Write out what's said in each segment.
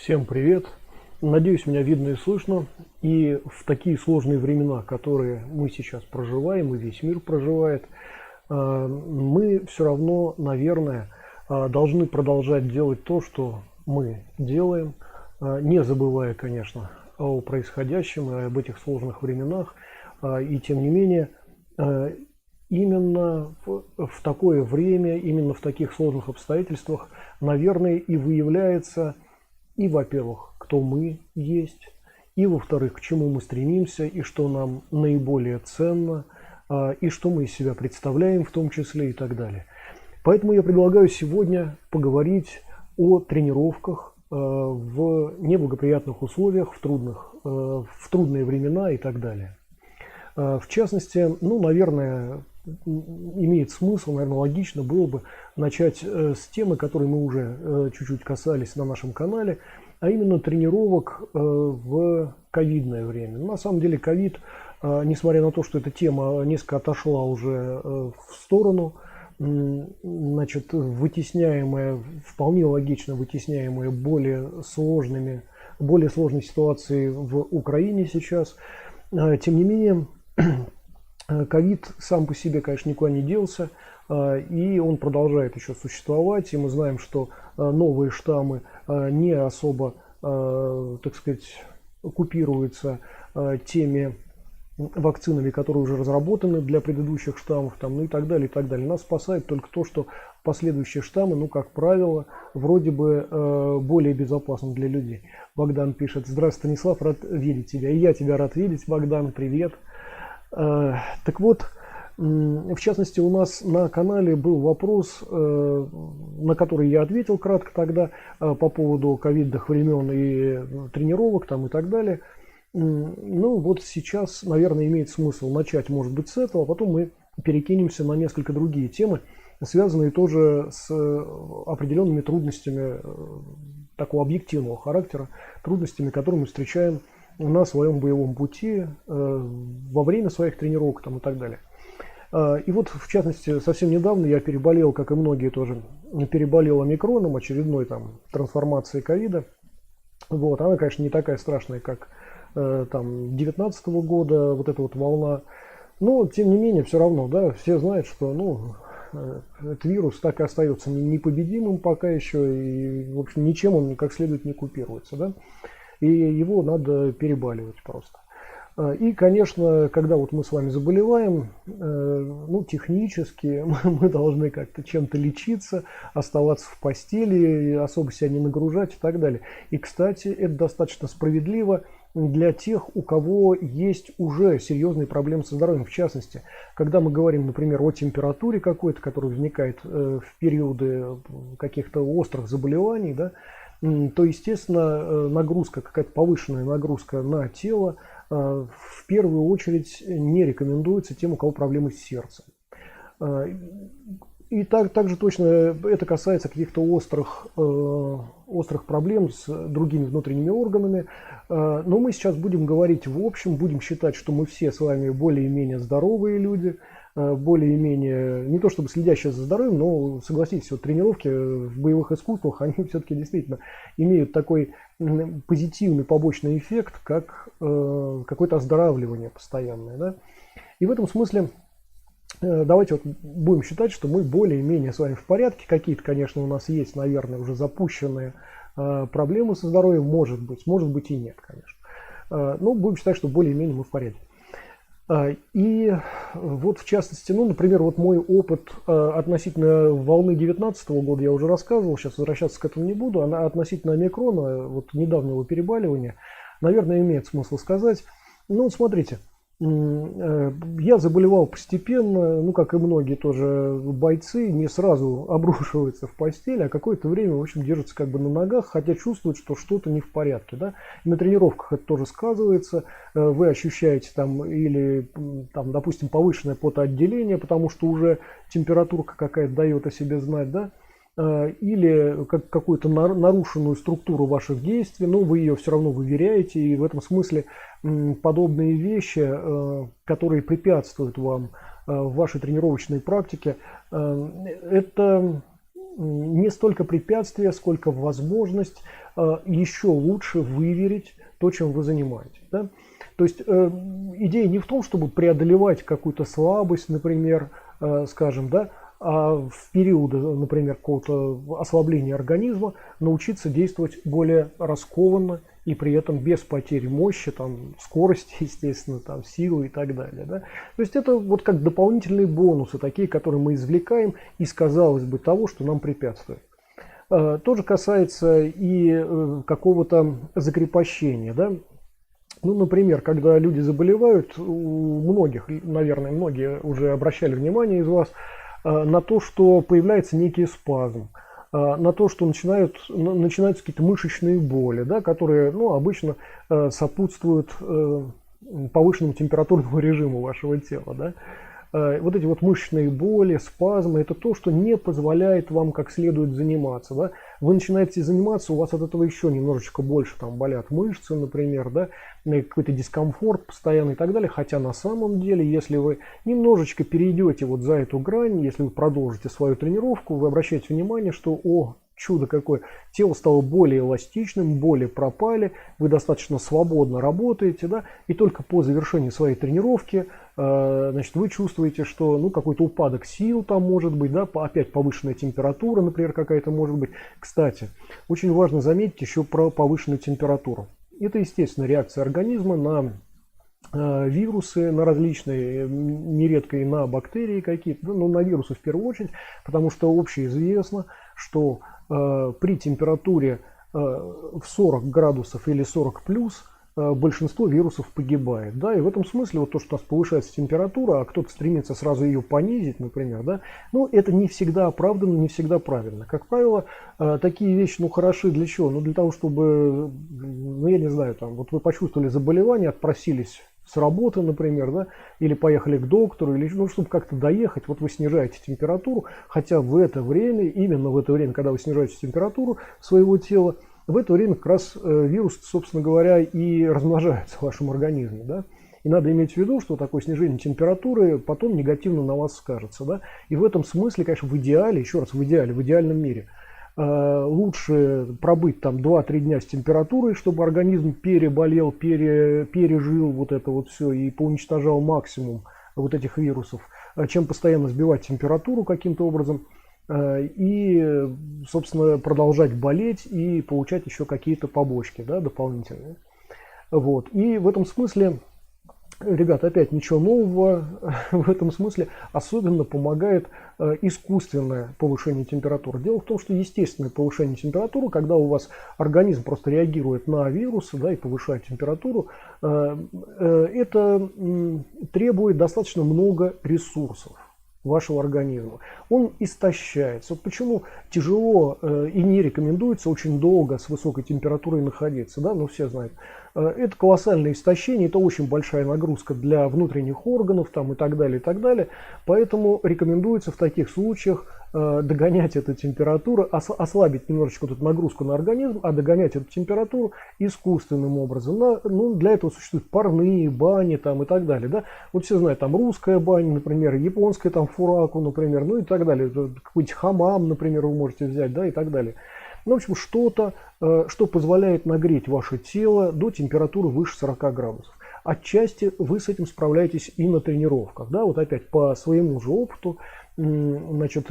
Всем привет! Надеюсь, меня видно и слышно. И в такие сложные времена, которые мы сейчас проживаем и весь мир проживает, мы все равно, наверное, должны продолжать делать то, что мы делаем, не забывая, конечно, о происходящем и об этих сложных временах. И тем не менее, именно в такое время, именно в таких сложных обстоятельствах, наверное, и выявляется и, во-первых, кто мы есть, и, во-вторых, к чему мы стремимся, и что нам наиболее ценно, и что мы из себя представляем в том числе и так далее. Поэтому я предлагаю сегодня поговорить о тренировках в неблагоприятных условиях, в трудные времена и так далее. В частности, наверное, имеет смысл, наверное, логично было бы начать с темы, которой мы уже чуть-чуть касались на нашем канале, а именно тренировок в ковидное время. На самом деле ковид, несмотря на то, что эта тема несколько отошла уже в сторону, значит, вытесняемая, вполне логично вытесняемая более сложной ситуацией в Украине сейчас, тем не менее, ковид сам по себе, конечно, никуда не делся, и он продолжает еще существовать, и мы знаем, что новые штаммы не особо, так сказать, купируются теми вакцинами, которые уже разработаны для предыдущих штаммов, и так далее, и так далее. Нас спасает только то, что последующие штаммы, как правило, вроде бы более безопасны для людей. Богдан пишет: здравствуй, Станислав, рад видеть тебя. И я тебя рад видеть, Богдан, привет. Так вот, в частности, у нас на канале был вопрос, на который я ответил кратко тогда, по поводу ковидных времен и тренировок и так далее. Вот сейчас, наверное, имеет смысл начать, может быть, с этого, а потом мы перекинемся на несколько другие темы, связанные тоже с определенными трудностями такого объективного характера, трудностями, которые мы встречаем на своем боевом пути, во время своих тренировок и так далее. И вот, в частности, совсем недавно я переболел, как и многие тоже, переболел омикроном, очередной трансформацией ковида. Она, конечно, не такая страшная, как 2019 года, вот эта вот волна. Но, тем не менее, все равно, все знают, что, этот вирус так и остается непобедимым пока еще, и, в общем, ничем он как следует не купируется, и его надо перебаливать просто. И, конечно, когда мы с вами заболеваем, технически мы должны как-то чем-то лечиться, оставаться в постели, особо себя не нагружать и так далее. И, кстати, это достаточно справедливо для тех, у кого есть уже серьезные проблемы со здоровьем. В частности, когда мы говорим, например, о температуре какой-то, которая возникает в периоды каких-то острых заболеваний, то, естественно, нагрузка, какая-то повышенная нагрузка на тело в первую очередь не рекомендуется тем, у кого проблемы с сердцем. И также точно это касается каких-то острых проблем с другими внутренними органами. Но мы сейчас будем говорить в общем, будем считать, что мы все с вами более-менее здоровые люди, более-менее, не то чтобы следящие за здоровьем, но, согласитесь, тренировки в боевых искусствах, они все-таки действительно имеют такой позитивный побочный эффект, как какое-то оздоравливание постоянное. И в этом смысле давайте будем считать, что мы более-менее с вами в порядке. Какие-то, конечно, у нас есть, наверное, уже запущенные проблемы со здоровьем, может быть и нет, конечно. Но будем считать, что более-менее мы в порядке. И в частности, например, мой опыт относительно волны 2019 года я уже рассказывал, сейчас возвращаться к этому не буду, а относительно омикрона, недавнего перебаливания, наверное, имеет смысл сказать. Смотрите, я заболевал постепенно, как и многие тоже бойцы, не сразу обрушиваются в постель, а какое-то время, в общем, держатся на ногах, хотя чувствуют, что что-то не в порядке. И на тренировках это тоже сказывается. Вы ощущаете или, допустим, повышенное потоотделение, потому что уже температурка какая-то дает о себе знать, или какую-то нарушенную структуру ваших действий, но вы ее все равно выверяете, и в этом смысле подобные вещи, которые препятствуют вам в вашей тренировочной практике, это не столько препятствие, сколько возможность еще лучше выверить то, чем вы занимаетесь. Да? То есть идея не в том, чтобы преодолевать какую-то слабость, например, скажем, да, а в периоды, например, какого-то ослабления организма научиться действовать более раскованно и при этом без потери мощи, там, скорости, естественно, там, силы и так далее. Да? То есть это вот как дополнительные бонусы, такие, которые мы извлекаем из, казалось бы, того, что нам препятствует. Тоже касается и какого-то закрепощения. Да? Ну, например, когда люди заболевают, у многих, наверное, многие уже обращали внимание из вас, на то, что появляется некий спазм, на то, что начинаются какие-то мышечные боли, да, которые, ну, обычно сопутствуют повышенному температурному режиму вашего тела. Да. Вот эти вот мышечные боли, спазмы, это то, что не позволяет вам как следует заниматься. Да. Вы начинаете заниматься, у вас от этого еще немножечко больше там болят мышцы, например, да, какой-то дискомфорт постоянный и так далее. Хотя на самом деле, если вы немножечко перейдете вот за эту грань, если вы продолжите свою тренировку, вы обращаете внимание, что, о, чудо какое, тело стало более эластичным, боли пропали, вы достаточно свободно работаете, да, и только по завершении своей тренировки, значит, вы чувствуете, что, ну, какой-то упадок сил там может быть, да, опять повышенная температура, например, какая-то может быть. Кстати, очень важно заметить еще про повышенную температуру. Это, естественно, реакция организма на вирусы, на различные, нередко и на бактерии какие-то, но на вирусы в первую очередь, потому что общеизвестно, что при температуре в 40 градусов или 40 плюс большинство вирусов погибает. Да? И в этом смысле вот то, что у нас повышается температура, а кто-то стремится сразу ее понизить, например, да? Ну, это не всегда оправданно, не всегда правильно. Как правило, такие вещи, ну, хороши для чего? Ну, для того, чтобы, ну, я не знаю, там, вот вы почувствовали заболевание, отпросились с работы, например, да, или поехали к доктору, или, ну, чтобы как-то доехать, вот вы снижаете температуру, хотя в это время, именно в это время, когда вы снижаете температуру своего тела, в это время как раз вирус, собственно говоря, и размножается в вашем организме, да. И надо иметь в виду, что такое снижение температуры потом негативно на вас скажется, да. И в этом смысле, конечно, в идеале, еще раз, в идеальном мире, лучше пробыть там 2-3 дня с температурой, чтобы организм переболел, пережил вот это вот все и поуничтожал максимум вот этих вирусов, чем постоянно сбивать температуру каким-то образом и, собственно, продолжать болеть и получать еще какие-то побочки, да, дополнительные. Вот. И в этом смысле, ребят, опять ничего нового, в этом смысле особенно помогает искусственное повышение температуры. Дело в том, что естественное повышение температуры, когда у вас организм просто реагирует на вирусы, да, и повышает температуру, это требует достаточно много ресурсов вашего организма. Он истощается. Вот почему тяжело и не рекомендуется очень долго с высокой температурой находиться, да, ну все знают. Это колоссальное истощение, это очень большая нагрузка для внутренних органов там, и так далее, и так далее. Поэтому рекомендуется в таких случаях догонять эту температуру, ослабить немножечко эту нагрузку на организм, а догонять эту температуру искусственным образом. Ну, для этого существуют парные бани там, и так далее. Да? Вот все знают, там русская баня, например, японская там фураку, например, ну и так далее. Какой-нибудь хамам, например, вы можете взять, да, и так далее. Ну, в общем, что-то, что позволяет нагреть ваше тело до температуры выше 40 градусов. Отчасти вы с этим справляетесь и на тренировках. Да? Вот опять по своему же опыту, значит,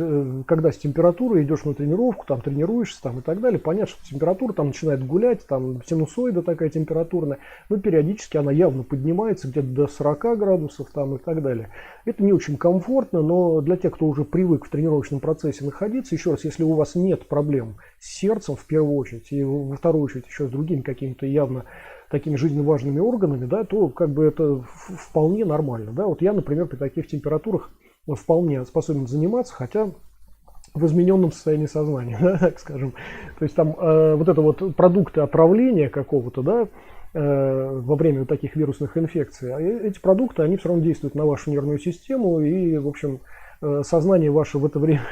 когда с температурой идешь на тренировку, там тренируешься там, и так далее, понятно, что температура там начинает гулять, там синусоида такая температурная, но периодически она явно поднимается где-то до 40 градусов там, и так далее. Это не очень комфортно, но для тех, кто уже привык в тренировочном процессе находиться, еще раз, если у вас нет проблем с сердцем в первую очередь, и во вторую очередь еще с другими какими-то явно такими жизненно важными органами, да, то как бы это вполне нормально. Да? Вот я, например, при таких температурах вполне способен заниматься, хотя в измененном состоянии сознания, да, так скажем. То есть там вот это вот продукты отравления какого-то, да, во время вот таких вирусных инфекций, эти продукты, они все равно действуют на вашу нервную систему, и, в общем, сознание ваше в это время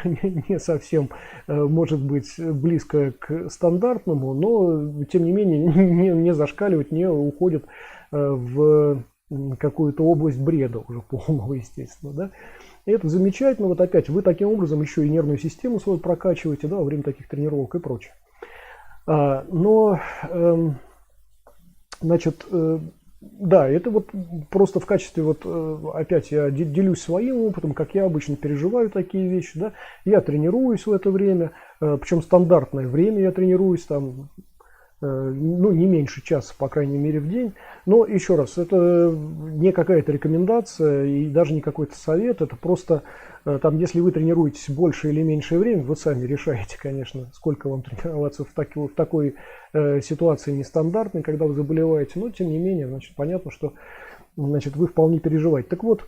не совсем может быть близко к стандартному, но, тем не менее, не зашкаливает, не уходит в какую-то область бреда уже полного, естественно, да. И это замечательно. Вот опять вы таким образом еще и нервную систему свою прокачиваете, да, во время таких тренировок и прочее. Но, значит, да, это вот просто в качестве, вот опять я делюсь своим опытом, как я обычно переживаю такие вещи, да. Я тренируюсь в это время, причем стандартное время я тренируюсь, там, ну, не меньше часа, по крайней мере, в день. Но еще раз, это не какая-то рекомендация и даже не какой-то совет, это просто там, если вы тренируетесь больше или меньшее время, вы сами решаете, конечно, сколько вам тренироваться в такой ситуации нестандартной, когда вы заболеваете, но тем не менее, значит, понятно, что, значит, вы вполне переживаете. Так вот,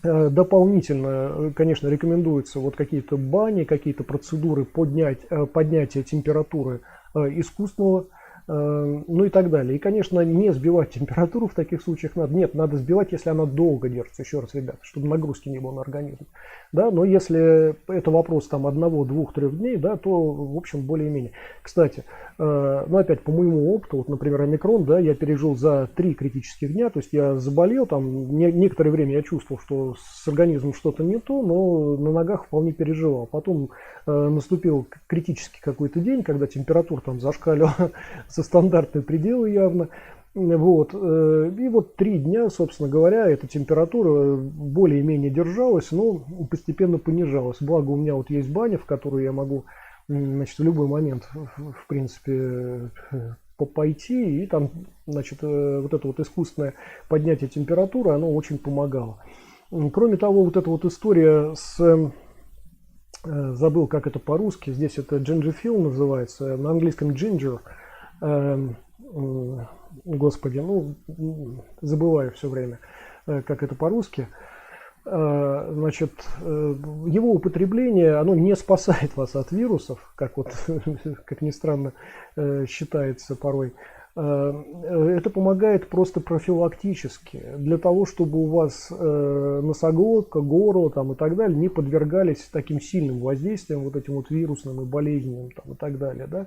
дополнительно, конечно, рекомендуются вот какие-то бани, какие-то процедуры поднятия температуры искусственного, ну и так далее. И, конечно, не сбивать температуру в таких случаях надо. Нет, надо сбивать, если она долго держится. Еще раз, ребята, чтобы нагрузки не было на организм. Да, но если это вопрос там 1, 2, 3 дней, да, то, в общем, более-менее. Кстати, ну опять по моему опыту, вот, например, омикрон, да, я пережил за 3 критических дня, то есть я заболел, там некоторое время я чувствовал, что с организмом что-то не то, но на ногах вполне переживал. Потом наступил критический какой-то день, когда температура там зашкаливала со стандартные пределы явно. Вот. И вот 3 дня, собственно говоря, эта температура более-менее держалась, но постепенно понижалась. Благо у меня вот есть баня, в которую я могу, значит, в любой момент, в принципе, пойти, и там, значит, вот это вот искусственное поднятие температуры, оно очень помогало. Кроме того, вот эта вот история с... Забыл, как это по-русски. Здесь это gingerfeel называется. На английском ginger. Господи, ну, забываю все время, как это по-русски. Значит, его употребление, оно не спасает вас от вирусов, как вот, как ни странно, считается порой. Это помогает просто профилактически, для того, чтобы у вас носоглотка, горло там, и так далее не подвергались таким сильным воздействиям, вот этим вот вирусным и болезненным там, и так далее, да.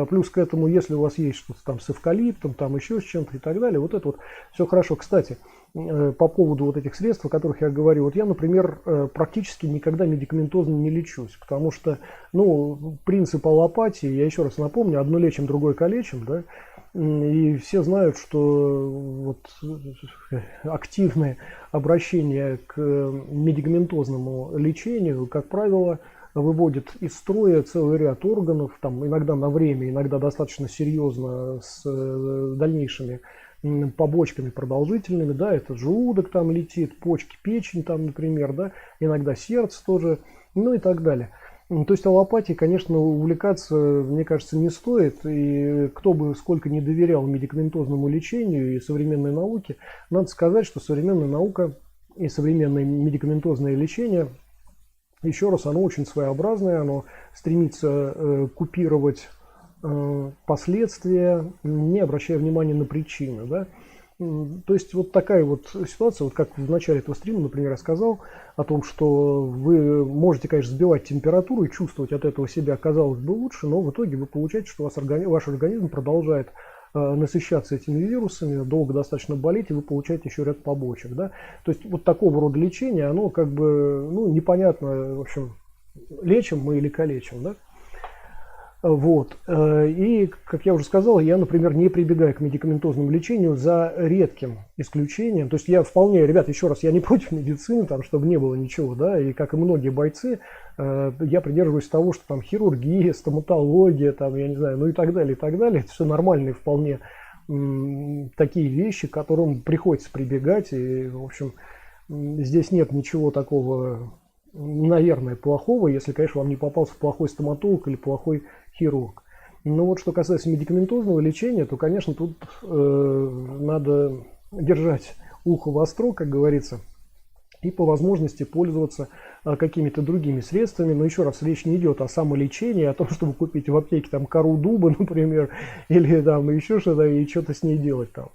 Плюс к этому, если у вас есть что-то там с эвкалиптом, там еще с чем-то и так далее, вот это вот все хорошо. Кстати, по поводу вот этих средств, о которых я говорю, вот я, например, практически никогда медикаментозно не лечусь, потому что, ну, принцип аллопатии, я еще раз напомню, одно лечим, другое калечим, да, и все знают, что вот активное обращение к медикаментозному лечению, как правило, выводит из строя целый ряд органов, там, иногда на время, иногда достаточно серьезно, с дальнейшими побочками продолжительными, да, это желудок там летит, почки, печень там, например, да, иногда сердце тоже, ну и так далее. То есть аллопатией, конечно, увлекаться, мне кажется, не стоит, и кто бы сколько не доверял медикаментозному лечению и современной науке, надо сказать, что современная наука и современное медикаментозное лечение, еще раз, оно очень своеобразное, оно стремится купировать последствия, не обращая внимания на причины. Да? То есть вот такая вот ситуация, вот как в начале этого стрима, например, я сказал о том, что вы можете, конечно, сбивать температуру и чувствовать от этого себя, казалось бы, лучше, но в итоге вы получаете, что ваш организм продолжает насыщаться этими вирусами, долго достаточно болеть, и вы получаете еще ряд побочек. Да? То есть вот такого рода лечение, оно как бы, ну, непонятно, в общем, лечим мы или калечим. Да? Вот. И, как я уже сказал, я, например, не прибегаю к медикаментозному лечению за редким исключением. То есть я вполне, ребят, еще раз, я не против медицины, там, чтобы не было ничего, да, и как и многие бойцы, я придерживаюсь того, что там хирургия, стоматология, там, я не знаю, ну и так далее, это все нормальные вполне такие вещи, к которым приходится прибегать, и, в общем, здесь нет ничего такого, наверное, плохого, если, конечно, вам не попался плохой стоматолог или плохой хирург. Но вот что касается медикаментозного лечения, то, конечно, тут надо держать ухо востро, как говорится, и по возможности пользоваться какими-то другими средствами. Но еще раз, речь не идет о самолечении, о том, чтобы купить в аптеке там кору дуба, например, или там еще что-то, и что-то с ней делать там.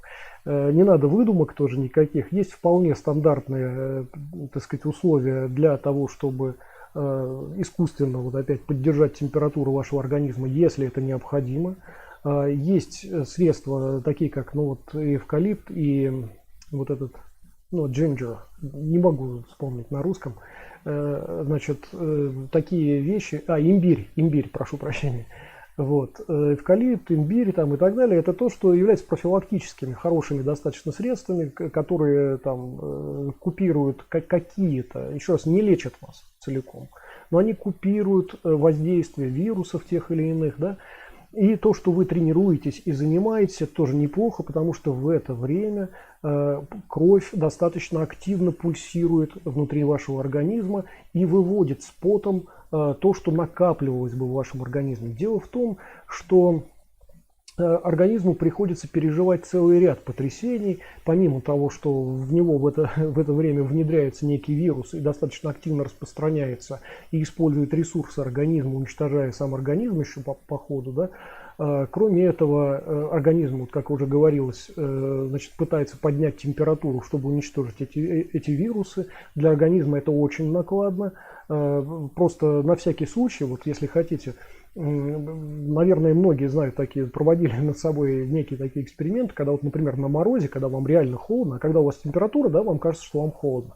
Не надо выдумок тоже никаких. Есть вполне стандартные, так сказать, условия для того, чтобы искусственно вот опять поддержать температуру вашего организма, если это необходимо. Есть средства такие, как, ну, вот, эвкалипт и вот этот ну, ginger, не могу вспомнить на русском, значит, такие вещи, имбирь, прошу прощения. Вот. Эвкалипт, имбирь там, и так далее, это то, что является профилактическими, хорошими достаточно средствами, которые там купируют какие-то, еще раз, не лечат вас целиком, но они купируют воздействие вирусов тех или иных, да. И то, что вы тренируетесь и занимаетесь, это тоже неплохо, потому что в это время кровь достаточно активно пульсирует внутри вашего организма и выводит с потом то, что накапливалось бы в вашем организме. Дело в том, что организму приходится переживать целый ряд потрясений, помимо того, что в него в это время внедряется некий вирус и достаточно активно распространяется и использует ресурсы организма, уничтожая сам организм еще по ходу, да. Кроме этого, организм, вот как уже говорилось, значит, пытается поднять температуру, чтобы уничтожить эти вирусы. Для организма это очень накладно. Просто на всякий случай, вот если хотите, наверное, многие знают такие, проводили над собой некие такие эксперименты, когда вот, например, на морозе, когда вам реально холодно, а когда у вас температура, да, вам кажется, что вам холодно.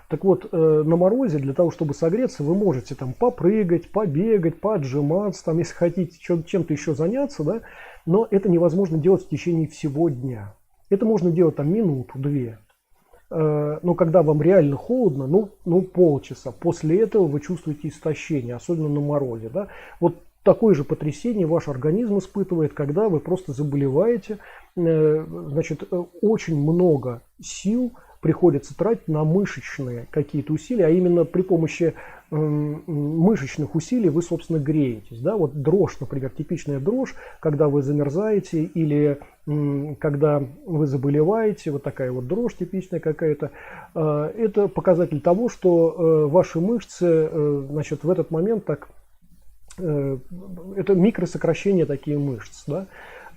Так вот, на морозе для того, чтобы согреться, вы можете там попрыгать, побегать, поотжиматься, там, если хотите чем-то еще заняться, да, но это невозможно делать в течение всего дня. Это можно делать там минуту-две. Но когда вам реально холодно, ну полчаса, после этого вы чувствуете истощение, особенно на морозе, да. Вот такое же потрясение ваш организм испытывает, когда вы просто заболеваете. Значит, очень много сил приходится тратить на мышечные какие-то усилия, а именно при помощи мышечных усилий вы, собственно, греетесь. Да? Вот дрожь, например, типичная дрожь, когда вы замерзаете или когда вы заболеваете, вот такая вот дрожь типичная какая-то, это показатель того, что ваши мышцы, значит, в этот момент так, это микросокращения такие мышц, да?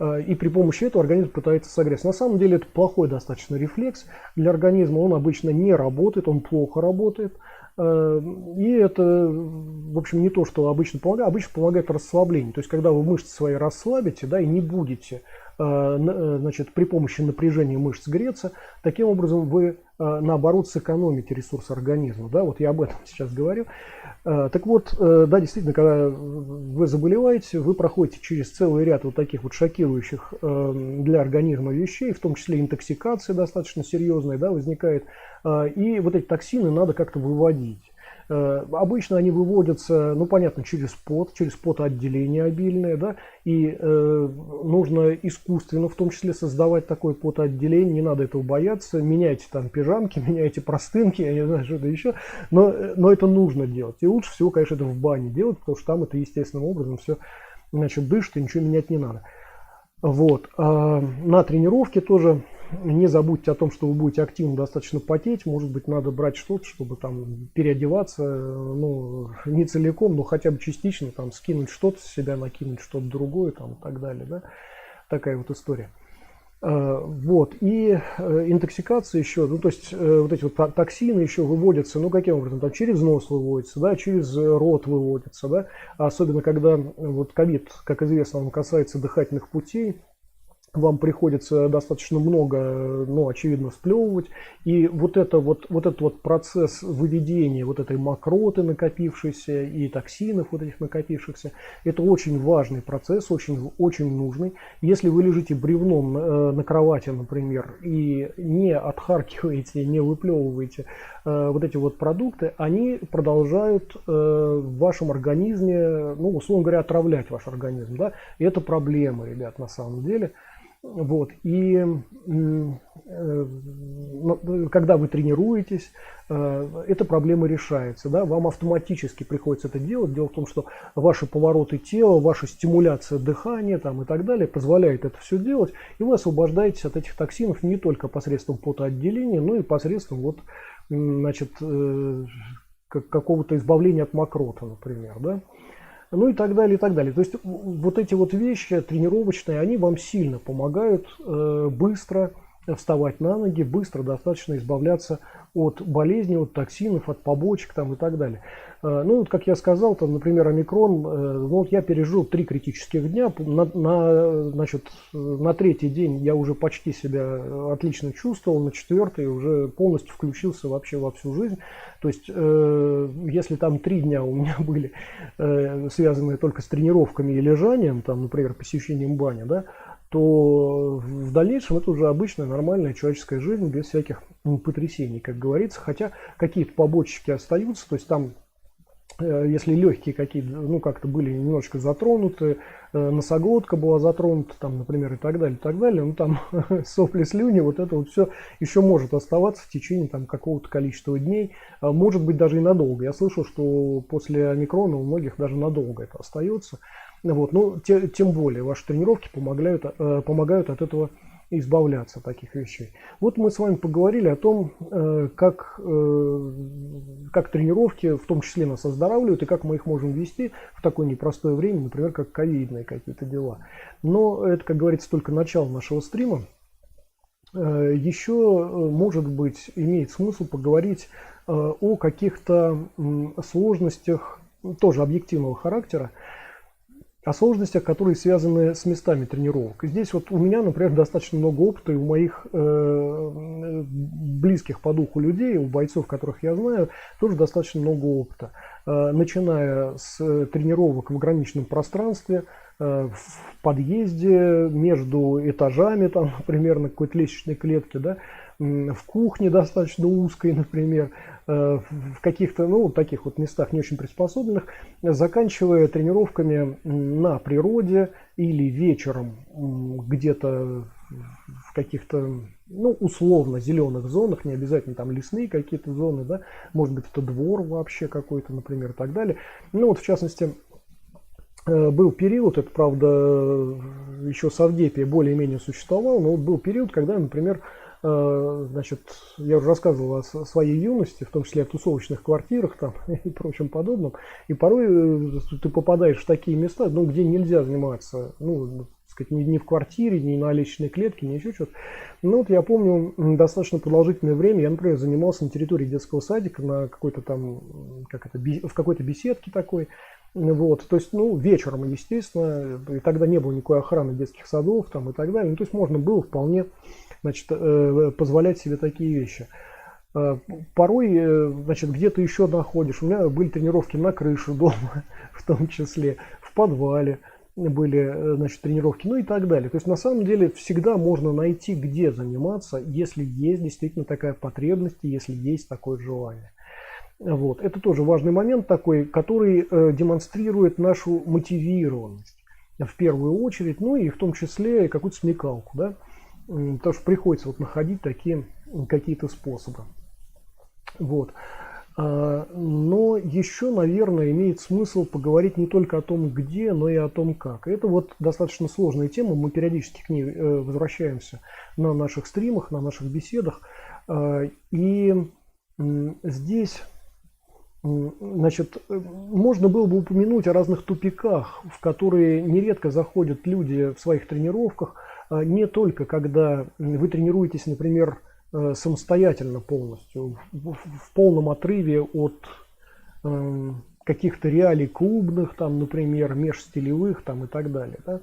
И при помощи этого организм пытается согреться. На самом деле это плохой достаточно рефлекс для организма, он обычно не работает, он плохо работает. И это, в общем, не то, что обычно помогает расслаблению. То есть, когда вы мышцы свои расслабите, да, и не будете, значит, при помощи напряжения мышц греться, таким образом вы, наоборот, сэкономите ресурс организма. Да, вот я об этом сейчас говорю. Так вот, да, действительно, когда вы заболеваете, вы проходите через целый ряд вот таких вот шокирующих для организма вещей, в том числе интоксикация достаточно серьезная, да, возникает. И вот эти токсины надо как-то выводить. Обычно они выводятся, ну, понятно, через потоотделение обильное, да, и нужно искусственно в том числе создавать такое потоотделение, не надо этого бояться, меняйте там пижамки, меняйте простынки, я не знаю, что-то еще, но это нужно делать. И лучше всего, конечно, это в бане делать, потому что там это естественным образом все, значит, дышит, и ничего менять не надо. Вот. На тренировке тоже не забудьте о том, что вы будете активно достаточно потеть. Может быть, надо брать что-то, чтобы там переодеваться, ну, не целиком, но хотя бы частично, там, скинуть что-то с себя, накинуть что-то другое, там, и так далее, да. Такая вот история. Вот. И интоксикация еще, ну, то есть вот эти вот токсины еще выводятся, ну, каким образом? Там через нос выводятся, да, через рот выводятся, да. Особенно когда вот ковид, как известно, он касается дыхательных путей. Вам приходится достаточно много, ну, очевидно, сплевывать. И вот этот вот процесс выведения вот этой мокроты накопившейся и токсинов вот этих накопившихся, это очень важный процесс, очень, очень нужный. Если вы лежите бревном на кровати, например, и не отхаркиваете, не выплевываете вот эти вот продукты, они продолжают в вашем организме, ну, условно говоря, отравлять ваш организм. Да? И это проблема, ребят, на самом деле. Вот. И когда вы тренируетесь, эта проблема решается. Да? Вам автоматически приходится это делать. Дело в том, что ваши повороты тела, ваша стимуляция дыхания там, и так далее позволяет это все делать. И вы освобождаетесь от этих токсинов не только посредством потоотделения, но и посредством вот, значит, какого-то избавления от мокроты, например. Да? Ну и так далее, и так далее. То есть вот эти вот вещи тренировочные, они вам сильно помогают быстро вставать на ноги, быстро достаточно избавляться от болезней, от токсинов, от побочек там, и так далее. Ну, вот, как я сказал, там, например, омикрон, ну, вот я пережил 3 критических дня, значит, на 3-й день я уже почти себя отлично чувствовал, на 4-й уже полностью включился вообще во всю жизнь. То есть, если там 3 дня у меня были связанные только с тренировками и лежанием, там, например, посещением бани, да, то в дальнейшем это уже обычная нормальная человеческая жизнь без всяких потрясений, как говорится. Хотя какие-то побочки остаются, то есть там, если легкие какие-то, ну, как-то были немножечко затронуты, носоглотка была затронута, там, например, и так далее, ну, там сопли, слюни, вот это вот все еще может оставаться в течение там какого-то количества дней, может быть даже и надолго. Я слышал, что после омикрона у многих даже надолго это остается. Вот, ну, тем более ваши тренировки помогают от этого избавляться от таких вещей. Вот мы с вами поговорили о том, как тренировки в том числе нас оздоравливают и как мы их можем вести в такое непростое время, например, как ковидные какие-то дела. Но это, как говорится, только начало нашего стрима. Еще, может быть, имеет смысл поговорить о каких-то сложностях, тоже объективного характера, о сложностях, которые связаны с местами тренировок. Здесь вот у меня, например, достаточно много опыта, и у моих близких по духу людей, у бойцов, которых я знаю, тоже достаточно много опыта. Начиная с тренировок в ограниченном пространстве, в подъезде, между этажами, там, например, на какой-то лестничной клетке, да, в кухне достаточно узкой, например, в каких-то, ну, таких вот местах не очень приспособленных, заканчивая тренировками на природе или вечером где-то в каких-то, ну, условно зеленых зонах, не обязательно там лесные какие-то зоны, да, может быть это двор вообще какой-то, например, и так далее. Ну вот в частности был период, это правда еще Совдепия более-менее существовал, но вот был период, когда, например, значит, я уже рассказывал о своей юности, в том числе о тусовочных квартирах там и прочем подобном, и порой ты попадаешь в такие места, ну, где нельзя заниматься, ну, так сказать, ни в квартире, ни на лестничной клетке, ни еще что-то. Ну, вот я помню, достаточно продолжительное время я, например, занимался на территории детского садика на какой-то там, в какой-то беседке такой. Вот, то есть, ну, вечером, естественно, и тогда не было никакой охраны детских садов там и так далее. Ну, то есть можно было вполне, значит, позволять себе такие вещи. Порой, значит, где-то еще находишь. У меня были тренировки на крыше дома, в том числе, в подвале были, значит, тренировки, ну и так далее. То есть, на самом деле, всегда можно найти, где заниматься, если есть действительно такая потребность, если есть такое желание. Вот. Это тоже важный момент такой, который демонстрирует нашу мотивированность в первую очередь, ну и в том числе какую-то смекалку, да? Потому что приходится вот находить такие какие-то способы. Вот. Но еще, наверное, имеет смысл поговорить не только о том, где, но и о том, как. Это вот достаточно сложная тема, мы периодически к ней возвращаемся на наших стримах, на наших беседах. И здесь, значит, можно было бы упомянуть о разных тупиках, в которые нередко заходят люди в своих тренировках, не только когда вы тренируетесь, например, самостоятельно полностью, в полном отрыве от каких-то реалий клубных, там, например, межстилевых там, и так далее. Да?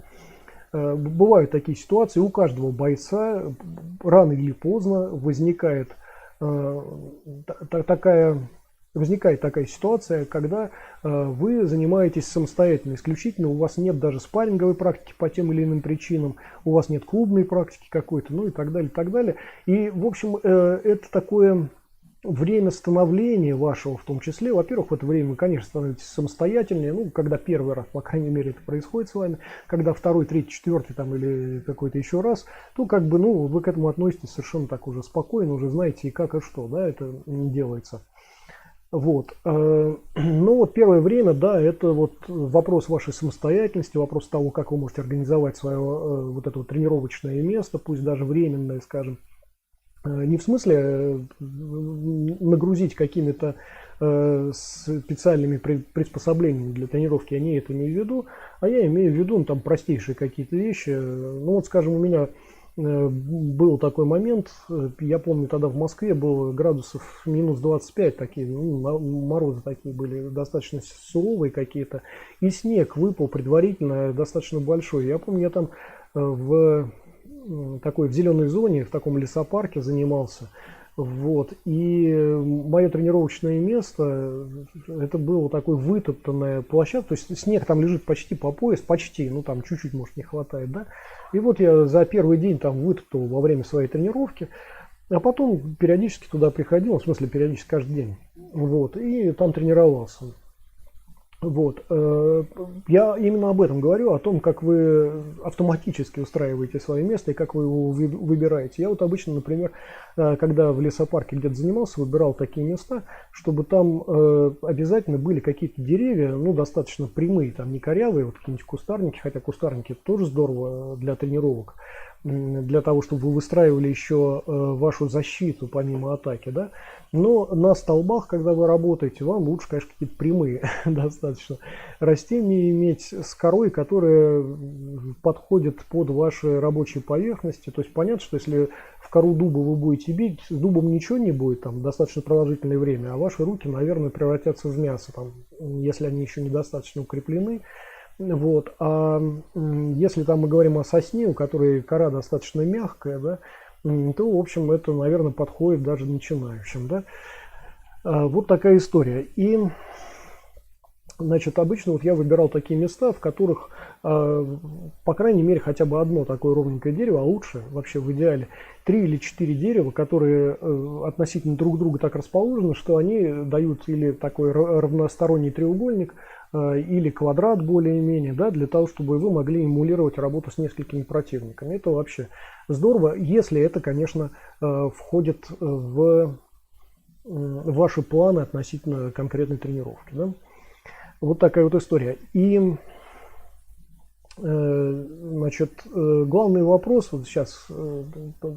Бывают такие ситуации, у каждого бойца рано или поздно возникает такая ситуация, когда вы занимаетесь самостоятельно, исключительно, у вас нет даже спарринговой практики по тем или иным причинам, у вас нет клубной практики какой-то, ну и так далее, и так далее. И, в общем, это такое время становления вашего в том числе. Во-первых, в это время вы, конечно, становитесь самостоятельнее, ну, когда первый раз, по крайней мере, это происходит с вами, когда второй, третий, четвертый там или какой-то еще раз, то как бы, ну, вы к этому относитесь совершенно так уже спокойно, уже знаете и как и что, да, это делается. Вот. Но вот первое время, да, это вот вопрос вашей самостоятельности, вопрос того, как вы можете организовать свое вот это вот тренировочное место, пусть даже временное, скажем. Не в смысле нагрузить какими-то специальными приспособлениями для тренировки, я не это имею в виду, а я имею в виду, ну, там простейшие какие-то вещи. Ну вот, скажем, у меня Был такой момент, я помню, тогда в Москве было градусов минус 25, такие, ну, морозы такие были достаточно суровые какие-то, и снег выпал предварительно достаточно большой. Я помню, я там в такой в зеленой зоне, в таком лесопарке занимался. Вот. И мое тренировочное место, это было такой вытоптанная площадка, то есть снег там лежит почти по пояс, почти, ну там чуть-чуть, может, не хватает, да. И вот я за первый день там вытоптал во время своей тренировки, а потом периодически туда приходил, в смысле периодически каждый день, вот, и там тренировался. Вот. Я именно об этом говорю, о том, как вы автоматически устраиваете свое место и как вы его выбираете. Я вот обычно, например, когда в лесопарке где-то занимался, выбирал такие места, чтобы там обязательно были какие-то деревья, ну, достаточно прямые, там не корявые, вот какие-нибудь кустарники, хотя кустарники это тоже здорово для тренировок, для того, чтобы вы выстраивали еще вашу защиту помимо атаки, да. Но на столбах, когда вы работаете, вам лучше, конечно, какие-то прямые достаточно растения иметь с корой, которые подходят под ваши рабочие поверхности. То есть понятно, что если в кору дуба вы будете бить, с дубом ничего не будет там достаточно продолжительное время, а ваши руки, наверное, превратятся в мясо, там, если они еще недостаточно укреплены. Вот. А если там мы говорим о сосне, у которой кора достаточно мягкая, да, то, в общем, это, наверное, подходит даже начинающим, да. Вот такая история. И, значит, обычно вот я выбирал такие места, в которых, по крайней мере, хотя бы одно такое ровненькое дерево, а лучше, вообще в идеале, 3 или 4 дерева, которые относительно друг друга так расположены, что они дают или такой равносторонний треугольник, или квадрат более-менее, да, для того, чтобы вы могли эмулировать работу с несколькими противниками. Это вообще здорово, если это, конечно, входит в ваши планы относительно конкретной тренировки. Да? Вот такая вот история. И, значит, главный вопрос, вот сейчас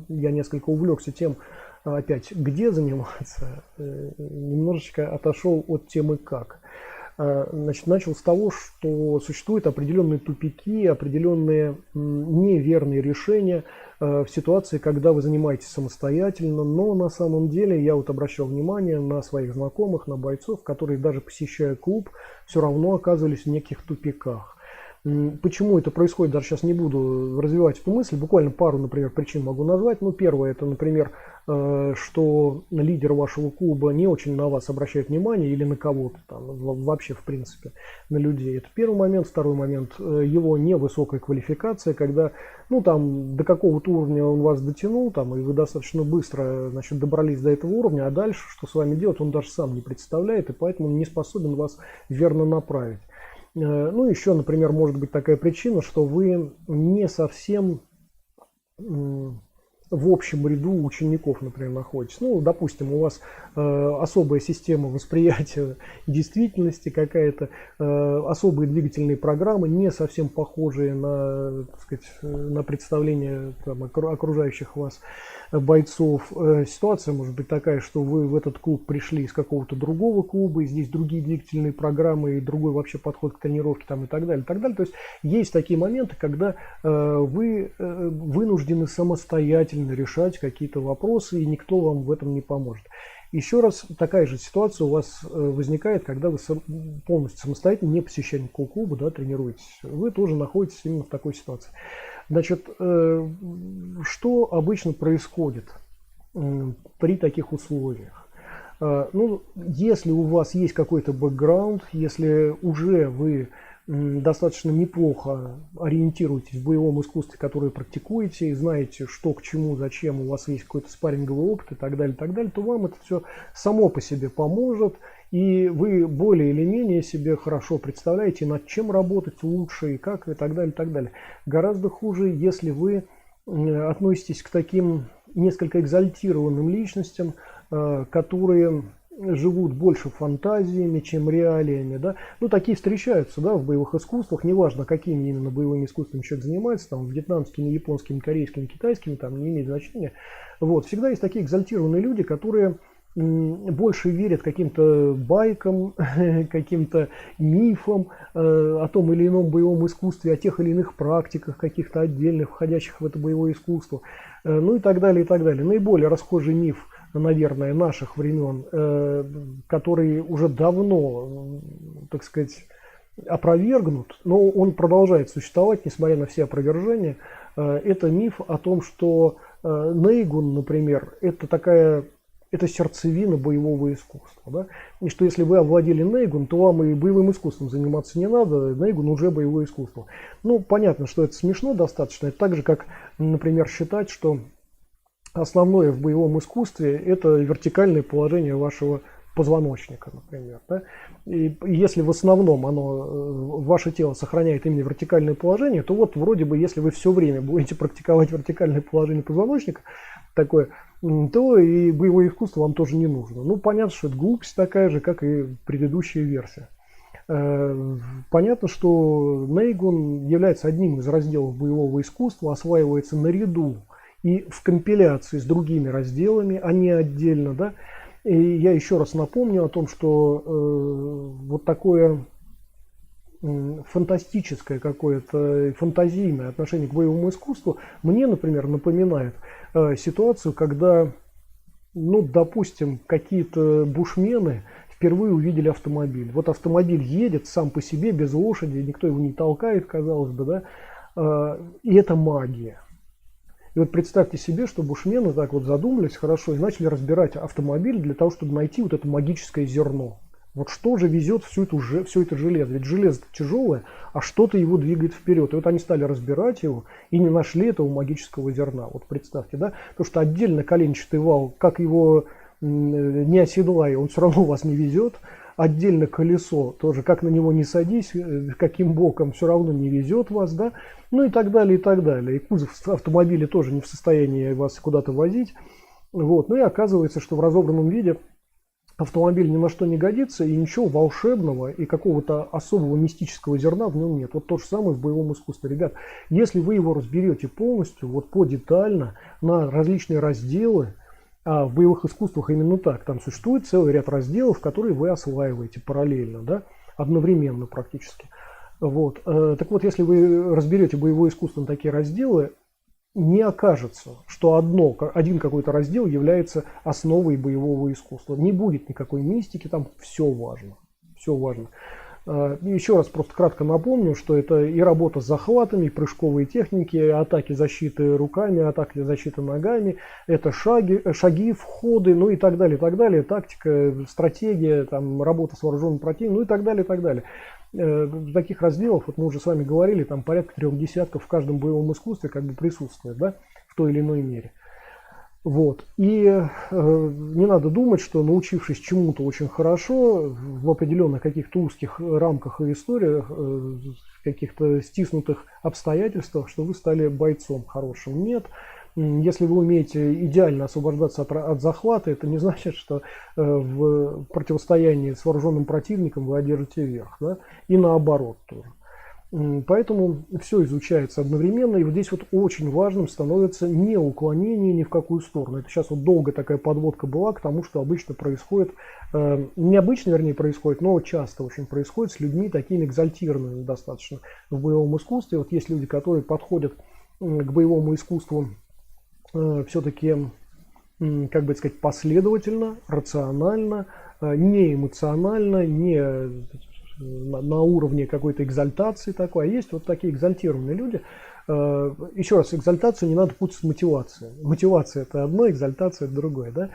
я несколько увлекся тем, опять, где заниматься, немножечко отошел от темы «как». Значит, начал с того, что существуют определенные тупики, определенные неверные решения в ситуации, когда вы занимаетесь самостоятельно, но на самом деле я вот обращал внимание на своих знакомых, на бойцов, которые даже посещая клуб, все равно оказывались в неких тупиках. Почему это происходит, даже сейчас не буду развивать эту мысль, буквально пару, например, причин могу назвать. Ну, первое, это, например, что лидер вашего клуба не очень на вас обращает внимание или на кого-то там, вообще, в принципе, на людей. Это первый момент. Второй момент, его невысокая квалификация, когда, ну, там, до какого-то уровня он вас дотянул, там, и вы достаточно быстро, значит, добрались до этого уровня, а дальше, что с вами делать, он даже сам не представляет, и поэтому не способен вас верно направить. Ну, еще, например, может быть такая причина, что вы не совсем в общем ряду учеников, например, находитесь. Ну, допустим, у вас особая система восприятия действительности какая-то, особые двигательные программы, не совсем похожие на, так сказать, на представление там, окружающих вас бойцов. Ситуация может быть такая, что вы в этот клуб пришли из какого-то другого клуба, и здесь другие двигательные программы, и другой вообще подход к тренировке там, и так далее, и так далее. То есть есть такие моменты, когда вы вынуждены самостоятельно решать какие-то вопросы, и никто вам в этом не поможет. Еще раз, такая же ситуация у вас возникает, когда вы полностью самостоятельно, не посещая никакого клуба, да, тренируетесь. Вы тоже находитесь именно в такой ситуации. Значит, что обычно происходит при таких условиях? Ну, если у вас есть какой-то бэкграунд, если уже вы достаточно неплохо ориентируетесь в боевом искусстве, которое практикуете, и знаете, что к чему, зачем, у вас есть какой-то спарринговый опыт и так далее, то вам это все само по себе поможет, и вы более или менее себе хорошо представляете, над чем работать лучше, и как, и так далее, и так далее. Гораздо хуже, если вы относитесь к таким несколько экзальтированным личностям, которые живут больше фантазиями, чем реалиями, да. Ну, такие встречаются, да, в боевых искусствах, неважно, какими именно боевыми искусствами человек занимается, там, вьетнамскими, японскими, корейскими, китайскими, там, не имеет значения. Вот, всегда есть такие экзальтированные люди, которые больше верят каким-то байкам, каким-то мифам о том или ином боевом искусстве, о тех или иных практиках каких-то отдельных, входящих в это боевое искусство, ну и так далее, и так далее. Наиболее расхожий миф, наверное, наших времен, который уже давно, так сказать, опровергнут, но он продолжает существовать, несмотря на все опровержения. Это миф о том, что нейгун, например, это сердцевина боевого искусства. Да? И что если вы овладели нейгун, то вам и боевым искусством заниматься не надо, нейгун уже боевое искусство. Ну, понятно, что это смешно достаточно. Это так же, как, например, считать, что основное в боевом искусстве это вертикальное положение вашего позвоночника, например. Да? И если в основном ваше тело сохраняет именно вертикальное положение, то вот вроде бы, если вы все время будете практиковать вертикальное положение позвоночника, такое, то и боевое искусство вам тоже не нужно. Ну, понятно, что это глупость такая же, как и предыдущая версия. Понятно, что нейгун является одним из разделов боевого искусства, осваивается наряду и в компиляции с другими разделами, а не отдельно, да. И я еще раз напомню о том, что вот такое фантастическое какое-то, фантазийное отношение к боевому искусству мне, например, напоминает ситуацию, когда, ну, допустим, какие-то бушмены впервые увидели автомобиль. Вот автомобиль едет сам по себе, без лошади, никто его не толкает, казалось бы, да, и это магия. И вот представьте себе, что бушмены так вот задумались хорошо и начали разбирать автомобиль для того, чтобы найти вот это магическое зерно. Вот что же везет все это железо? Ведь железо тяжелое, а что-то его двигает вперед. И вот они стали разбирать его и не нашли этого магического зерна. Вот представьте, да? Потому что отдельно коленчатый вал, как его не оседлай, он все равно вас не везет. Отдельно колесо тоже, как на него не садись, каким боком, все равно не везет вас, да, ну и так далее, и так далее. И кузов автомобиля тоже не в состоянии вас куда-то возить. Вот. Ну и оказывается, что в разобранном виде автомобиль ни на что не годится, и ничего волшебного и какого-то особого мистического зерна в нем нет. Вот то же самое в боевом искусстве. Ребят, если вы его разберете полностью, вот подетально, на различные разделы, а в боевых искусствах именно так. Там существует целый ряд разделов, которые вы осваиваете параллельно, да, одновременно практически. Вот. Так вот, если вы разберете боевое искусство на такие разделы, не окажется, что один какой-то раздел является основой боевого искусства. Не будет никакой мистики, там все важно. Все важно. Еще раз просто кратко напомню, что это и работа с захватами, и прыжковые техники, атаки защиты руками, атаки защиты ногами, это шаги, входы, ну и так далее, тактика, стратегия, там, работа с вооруженным противником, ну и так далее, и так далее. Таких разделов, вот мы уже с вами говорили, там порядка 3 десятков в каждом боевом искусстве как бы присутствует, да, в той или иной мере. Вот. И не надо думать, что научившись чему-то очень хорошо, в определенных каких-то узких рамках и историях, в каких-то стиснутых обстоятельствах, что вы стали бойцом хорошим. Нет. Если вы умеете идеально освобождаться от захвата, это не значит, что в противостоянии с вооруженным противником вы одержите верх. Да? И наоборот тоже. Поэтому все изучается одновременно, и вот здесь вот очень важным становится не уклонение ни в какую сторону. Это сейчас вот долго такая подводка была к тому, что обычно происходит, необычно, вернее, происходит, но часто очень происходит с людьми такими экзальтированными достаточно в боевом искусстве. Вот есть люди, которые подходят к боевому искусству все-таки, как бы сказать, последовательно, рационально, не эмоционально, не на уровне какой-то экзальтации такой. А есть вот такие экзальтированные люди. Еще раз, экзальтацию не надо путать с мотивацией. Мотивация это одно, экзальтация это другое. Да?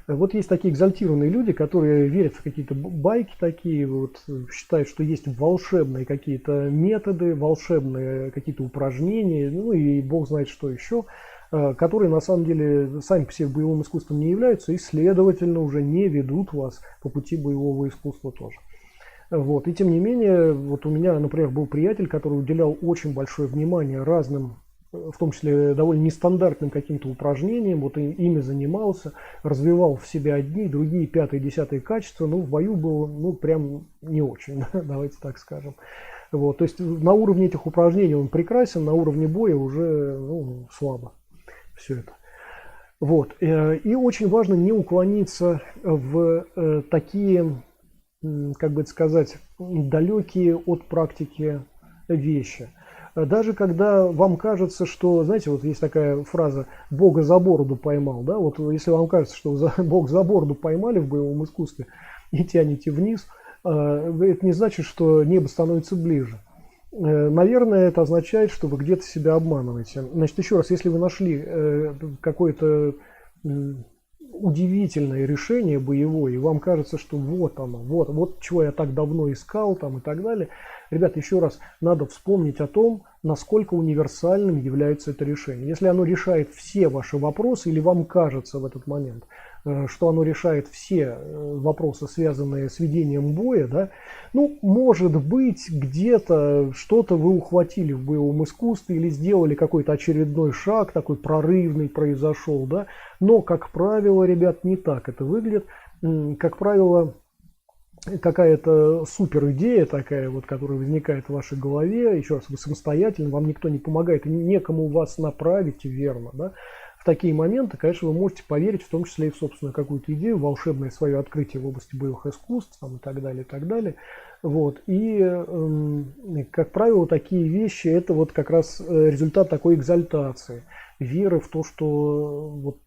Вот есть такие экзальтированные люди, которые верят в какие-то байки такие, вот, считают, что есть волшебные какие-то методы, волшебные какие-то упражнения, ну и бог знает что еще, которые на самом деле сами по себе боевым искусством не являются и, следовательно, уже не ведут вас по пути боевого искусства тоже. Вот. И тем не менее, вот у меня, например, был приятель, который уделял очень большое внимание разным, в том числе довольно нестандартным каким-то упражнениям, вот ими занимался, развивал в себе одни, другие, пятые, десятые качества, но в бою было, ну, прям не очень, давайте так скажем. Вот. То есть на уровне этих упражнений он прекрасен, на уровне боя уже, ну, слабо все это. Вот. И очень важно не уклониться в такие, как бы это сказать, далекие от практики вещи. Даже когда вам кажется, что, знаете, вот есть такая фраза «Бога за бороду поймал», да, вот если вам кажется, что Бог за бороду поймали в боевом искусстве и тянете вниз, это не значит, что небо становится ближе. Наверное, это означает, что вы где-то себя обманываете. Значит, еще раз, если вы нашли какое-то удивительное решение боевое, и вам кажется, что вот оно, вот чего я так давно искал там, и так далее, ребята, еще раз, надо вспомнить о том, насколько универсальным является это решение. Если оно решает все ваши вопросы, или вам кажется в этот момент, что оно решает все вопросы, связанные с ведением боя, да, ну, может быть, где-то что-то вы ухватили в боевом искусстве или сделали какой-то очередной шаг, такой прорывный произошел, да, но, как правило, ребят, не так это выглядит. Как правило, какая-то супер идея такая, вот, которая возникает в вашей голове, еще раз, вы самостоятельно, вам никто не помогает, некому вас направить верно, да, в такие моменты, конечно, вы можете поверить в том числе и в собственную какую-то идею, волшебное свое открытие в области боевых искусств там, и так далее, и так далее. Вот. И, как правило, такие вещи, это вот как раз результат такой экзальтации, веры в то, что вот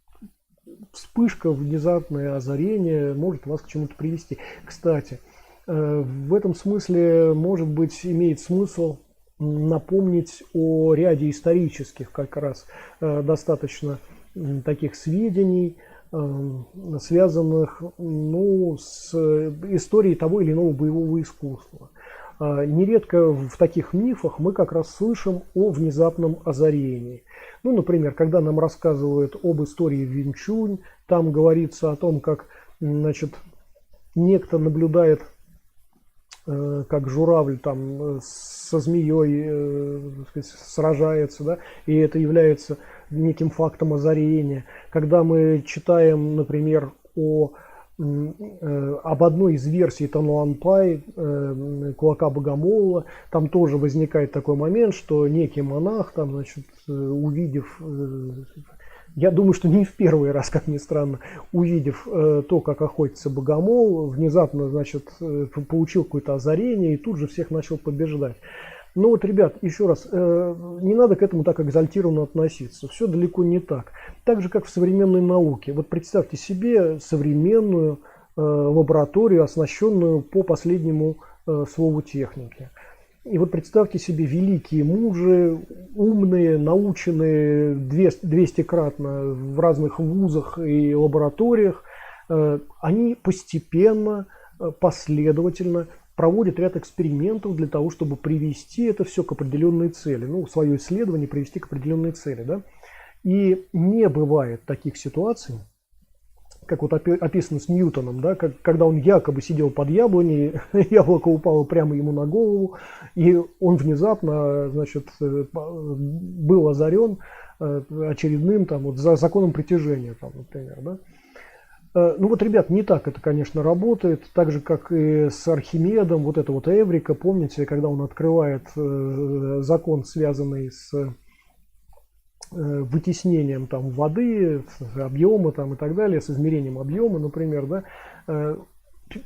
вспышка, внезапное озарение может вас к чему-то привести. Кстати, в этом смысле, может быть, имеет смысл напомнить о ряде исторических как раз достаточно таких сведений, связанных с историей того или иного боевого искусства. Нередко в таких мифах мы как раз слышим о внезапном озарении. Ну, например, когда нам рассказывают об истории Вин Чунь, там говорится о том, как, значит, некто наблюдает, как журавль там со змеей сражается, да, и это является неким фактом озарения. Когда мы читаем, например, об одной из версий Танланпай, кулака Богомола, там тоже возникает такой момент, что некий монах, там, значит, увидев, я думаю, что не в первый раз, как ни странно, увидев то, как охотится Богомол, внезапно, значит, получил какое-то озарение и тут же всех начал побеждать. Ну вот, ребят, еще раз, не надо к этому так экзальтированно относиться. Все далеко не так. Так же, как в современной науке. Вот представьте себе современную лабораторию, оснащенную по последнему слову техники. И вот представьте себе великие мужи, умные, наученные 200-кратно в разных вузах и лабораториях. Они постепенно, последовательно проводит ряд экспериментов для того, чтобы привести это все к определенной цели. Ну, свое исследование привести к определенной цели. Да? И не бывает таких ситуаций, как вот описано с Ньютоном, да, когда он якобы сидел под яблоней, яблоко упало прямо ему на голову, и он внезапно, значит, был озарен очередным там, вот, законом притяжения, там, например. Да? Ну вот, ребят, не так это, конечно, работает. Так же, как и с Архимедом, вот это вот Эврика, помните, когда он открывает закон, связанный с вытеснением там воды, объема там и так далее, с измерением объема, например, да,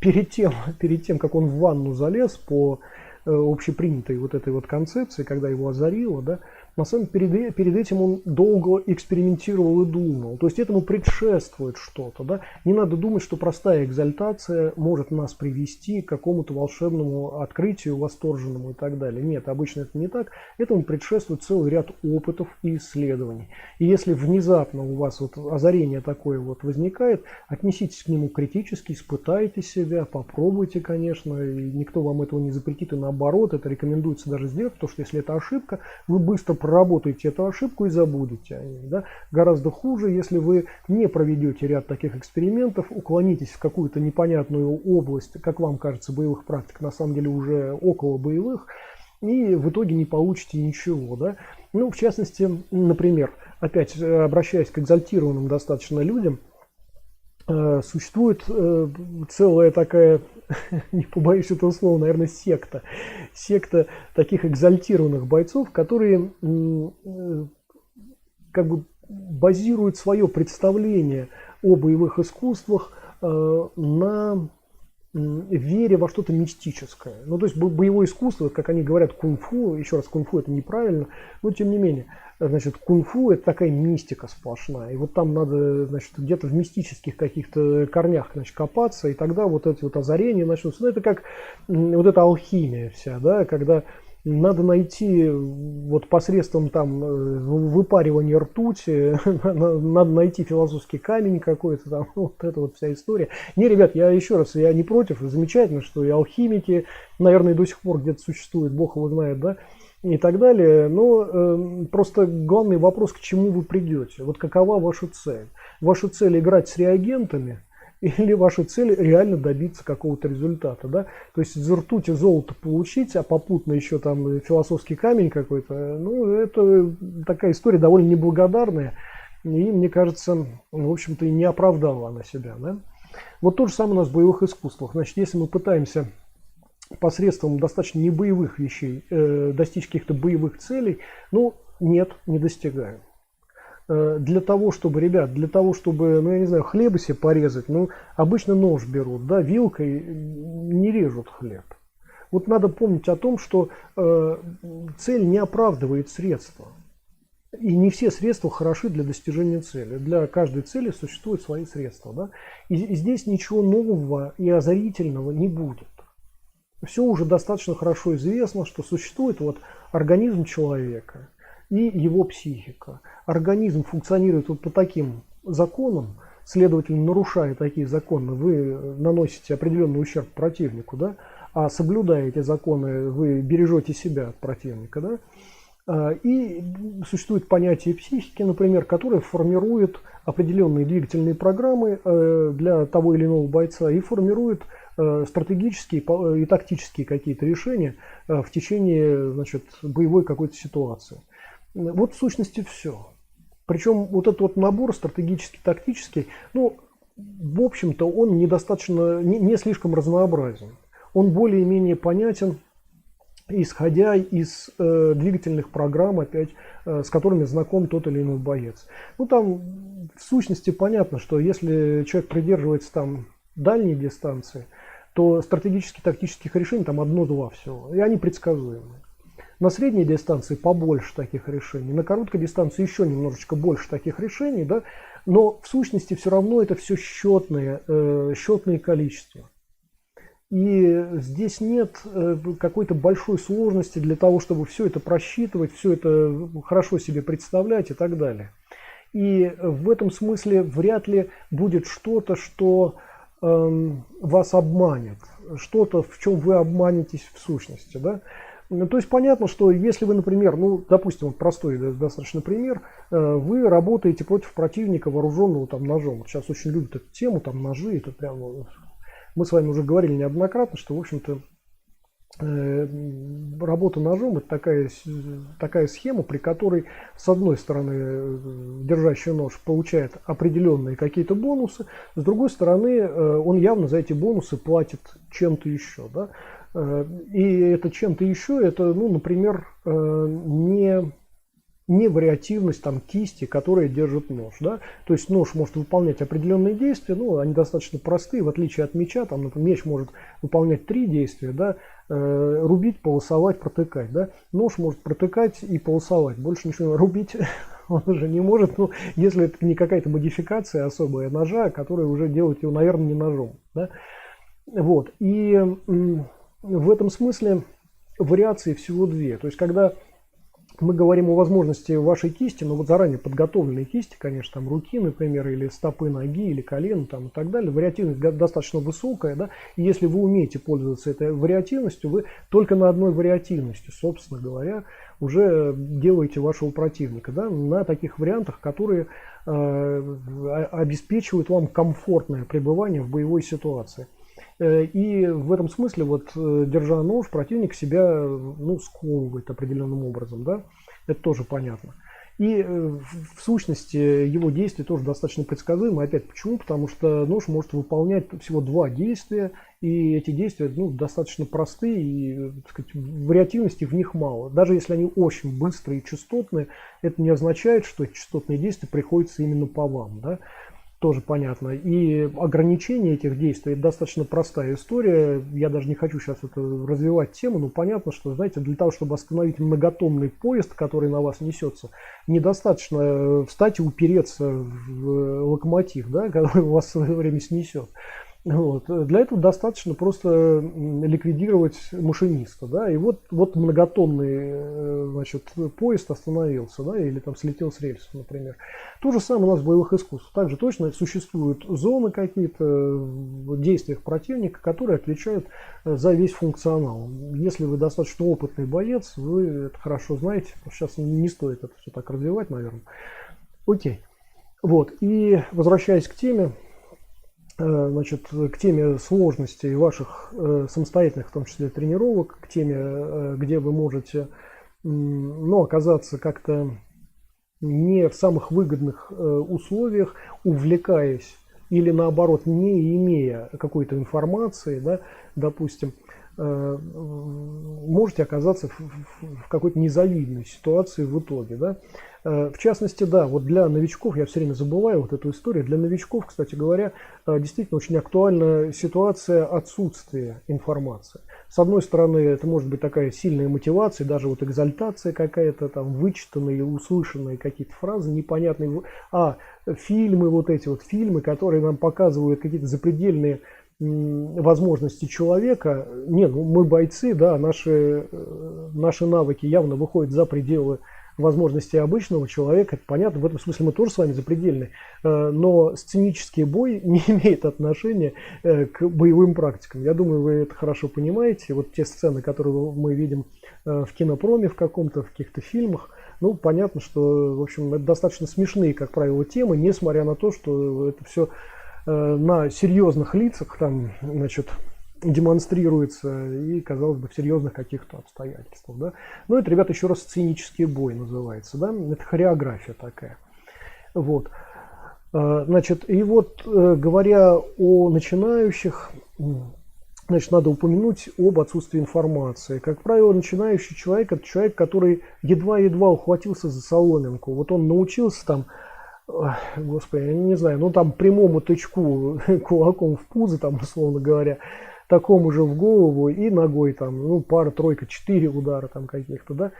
перед тем, как он в ванну залез по общепринятой вот этой вот концепции, когда его озарило, да, на самом деле перед этим он долго экспериментировал и думал. То есть этому предшествует что-то. Да? Не надо думать, что простая экзальтация может нас привести к какому-то волшебному открытию, восторженному и так далее. Нет, обычно это не так. Этому предшествует целый ряд опытов и исследований. И если внезапно у вас вот озарение такое вот возникает, отнеситесь к нему критически, испытайте себя, попробуйте, конечно. И никто вам этого не запретит, и наоборот, это рекомендуется даже сделать, потому что если это ошибка, вы быстро проработаете эту ошибку и забудете о ней. Да? Гораздо хуже, если вы не проведете ряд таких экспериментов, уклонитесь в какую-то непонятную область, как вам кажется, боевых практик, на самом деле уже около боевых, и в итоге не получите ничего. Да? Ну, в частности, например, опять обращаясь к экзальтированным достаточно людям, существует целая такая, не побоюсь этого слова, наверное, секта таких экзальтированных бойцов, которые как бы базирует свое представление о боевых искусствах на вере во что-то мистическое. Ну, то есть боевое искусство, как они говорят, кунг-фу, еще раз, кунг-фу это неправильно, но тем не менее, значит, кунг-фу это такая мистика сплошная. И вот там надо, значит, где-то в мистических каких-то корнях, значит, копаться, и тогда вот эти вот озарения начнутся. Ну, это как вот эта алхимия вся, да, когда надо найти вот посредством там выпаривания ртути, надо найти философский камень какой-то там, вот эта вот вся история. Не, ребят, я еще раз, я не против, замечательно, что и алхимики, наверное, до сих пор где-то существуют, бог его знает, да, и так далее, но просто главный вопрос, к чему вы придете, вот какова ваша цель? Ваша цель играть с реагентами, или ваша цель реально добиться какого-то результата, да? То есть из ртути золото получить, а попутно еще там философский камень какой-то, ну, это такая история довольно неблагодарная, и, мне кажется, в общем-то, и не оправдала она себя, да? Вот то же самое у нас в боевых искусствах. Значит, если мы пытаемся посредством достаточно небоевых вещей достичь каких-то боевых целей, ну, нет, не достигаем. Для того, чтобы, ребят, для того, чтобы, ну, я не знаю, хлеба себе порезать, ну, обычно нож берут, да, вилкой не режут хлеб. Вот надо помнить о том, что цель не оправдывает средства. И не все средства хороши для достижения цели. Для каждой цели существуют свои средства, да. И здесь ничего нового и озарительного не будет. Все уже достаточно хорошо известно, что существует вот организм человека и его психика. Организм функционирует вот по таким законам, следовательно, нарушая такие законы, вы наносите определенный ущерб противнику, да, а соблюдая эти законы, вы бережете себя от противника, да. И существует понятие психики, например, которое формирует определенные двигательные программы для того или иного бойца и формирует стратегические и тактические какие-то решения в течение, значит, боевой какой-то ситуации. Вот в сущности все. Причем вот этот вот набор стратегический, тактический, ну, в общем-то, он недостаточно, не слишком разнообразен. Он более-менее понятен, исходя из двигательных программ, опять, с которыми знаком тот или иной боец. Ну, там в сущности понятно, что если человек придерживается там дальней дистанции, то стратегических, тактических решений там одно-два всего, и они предсказуемые. На средней дистанции побольше таких решений, на короткой дистанции еще немножечко больше таких решений, да, но в сущности все равно это все счетные количества. И здесь нет какой-то большой сложности для того, чтобы все это просчитывать, все это хорошо себе представлять и так далее. И в этом смысле вряд ли будет что-то, что вас обманет, что-то, в чем вы обманетесь в сущности, да. То есть понятно, что если вы, например, ну, допустим, вот простой достаточно пример, вы работаете против противника, вооруженного там ножом. Вот сейчас очень любят эту тему, там ножи, это прям, мы с вами уже говорили неоднократно, что, в общем-то, работа ножом — это такая схема, при которой, с одной стороны, держащий нож получает определенные какие-то бонусы, с другой стороны, он явно за эти бонусы платит чем-то еще, да? И это чем-то еще, это, ну, например, не вариативность там кисти, которая держит нож, да? То есть нож может выполнять определенные действия, ну, они достаточно простые, в отличие от меча, там, например, меч может выполнять 3 действия, да? Рубить, полосовать, протыкать, да? Нож может протыкать и полосовать, больше ничего рубить он уже не может, ну, если это не какая-то модификация особая ножа, которая уже делает его, наверное, не ножом, да? Вот, и в этом смысле вариаций всего 2. То есть, когда мы говорим о возможности вашей кисти, ну вот заранее подготовленной кисти, конечно, там руки, например, или стопы ноги, или колен, там, и так далее, вариативность достаточно высокая, да, и если вы умеете пользоваться этой вариативностью, вы только на одной вариативности, собственно говоря, уже делаете вашего противника, да, на таких вариантах, которые обеспечивают вам комфортное пребывание в боевой ситуации. И в этом смысле, вот, держа нож, противник себя, ну, сковывает определенным образом, да, это тоже понятно. И в сущности его действия тоже достаточно предсказуемы. Опять почему? Потому что нож может выполнять всего 2 действия, и эти действия достаточно простые, и, так сказать, вариативности в них мало. Даже если они очень быстрые и частотные, это не означает, что эти частотные действия приходятся именно по вам. Да? Тоже понятно. И ограничение этих действий – это достаточно простая история. Я даже не хочу сейчас это развивать тему, но понятно, что, знаете, для того, чтобы остановить многотонный поезд, который на вас несется, недостаточно встать и упереться в локомотив, да, который вас в свое время снесет. Вот. Для этого достаточно просто ликвидировать машиниста. Да? И вот многотонный, значит, поезд остановился, да, или там слетел с рельсов, например. То же самое у нас в боевых искусствах. Также точно существуют зоны какие-то в действиях противника, которые отвечают за весь функционал. Если вы достаточно опытный боец, вы это хорошо знаете. Сейчас не стоит это все так развивать, наверное. Окей. Вот. И возвращаясь к теме, значит, к теме сложностей ваших самостоятельных, в том числе тренировок, к теме, где вы можете оказаться как-то не в самых выгодных условиях, увлекаясь или наоборот не имея какой-то информации, да, допустим, можете оказаться в какой-то незавидной ситуации в итоге. Да? В частности, да, вот для новичков, я все время забываю вот эту историю, для новичков, кстати говоря, действительно очень актуальна ситуация отсутствия информации. С одной стороны, это может быть такая сильная мотивация, даже вот экзальтация какая-то, там, вычитанные, услышанные какие-то фразы непонятные. Фильмы, вот эти вот фильмы, которые нам показывают какие-то запредельные возможности человека. Мы бойцы, да, наши навыки явно выходят за пределы возможностей обычного человека. Это понятно, в этом смысле мы тоже с вами запредельны. Но сценический бой не имеет отношения к боевым практикам. Я думаю, вы это хорошо понимаете. Вот те сцены, которые мы видим в кинопроме в каком-то, в каких-то фильмах, понятно, что, в общем, это достаточно смешные, как правило, темы, несмотря на то, что это все на серьезных лицах там, значит, демонстрируется и, казалось бы, в серьезных каких-то обстоятельствах. Да? Это, ребята, еще раз сценический бой называется. Да? Это хореография такая. Вот. Значит, и вот, говоря о начинающих, значит, надо упомянуть об отсутствии информации. Как правило, начинающий человек – это человек, который едва-едва ухватился за соломинку. Вот он научился там, господи, я не знаю, там прямому тычку кулаком в пузо, там, условно говоря, такому же в голову и ногой там, пара, тройка, 4 удара там каких-то, да.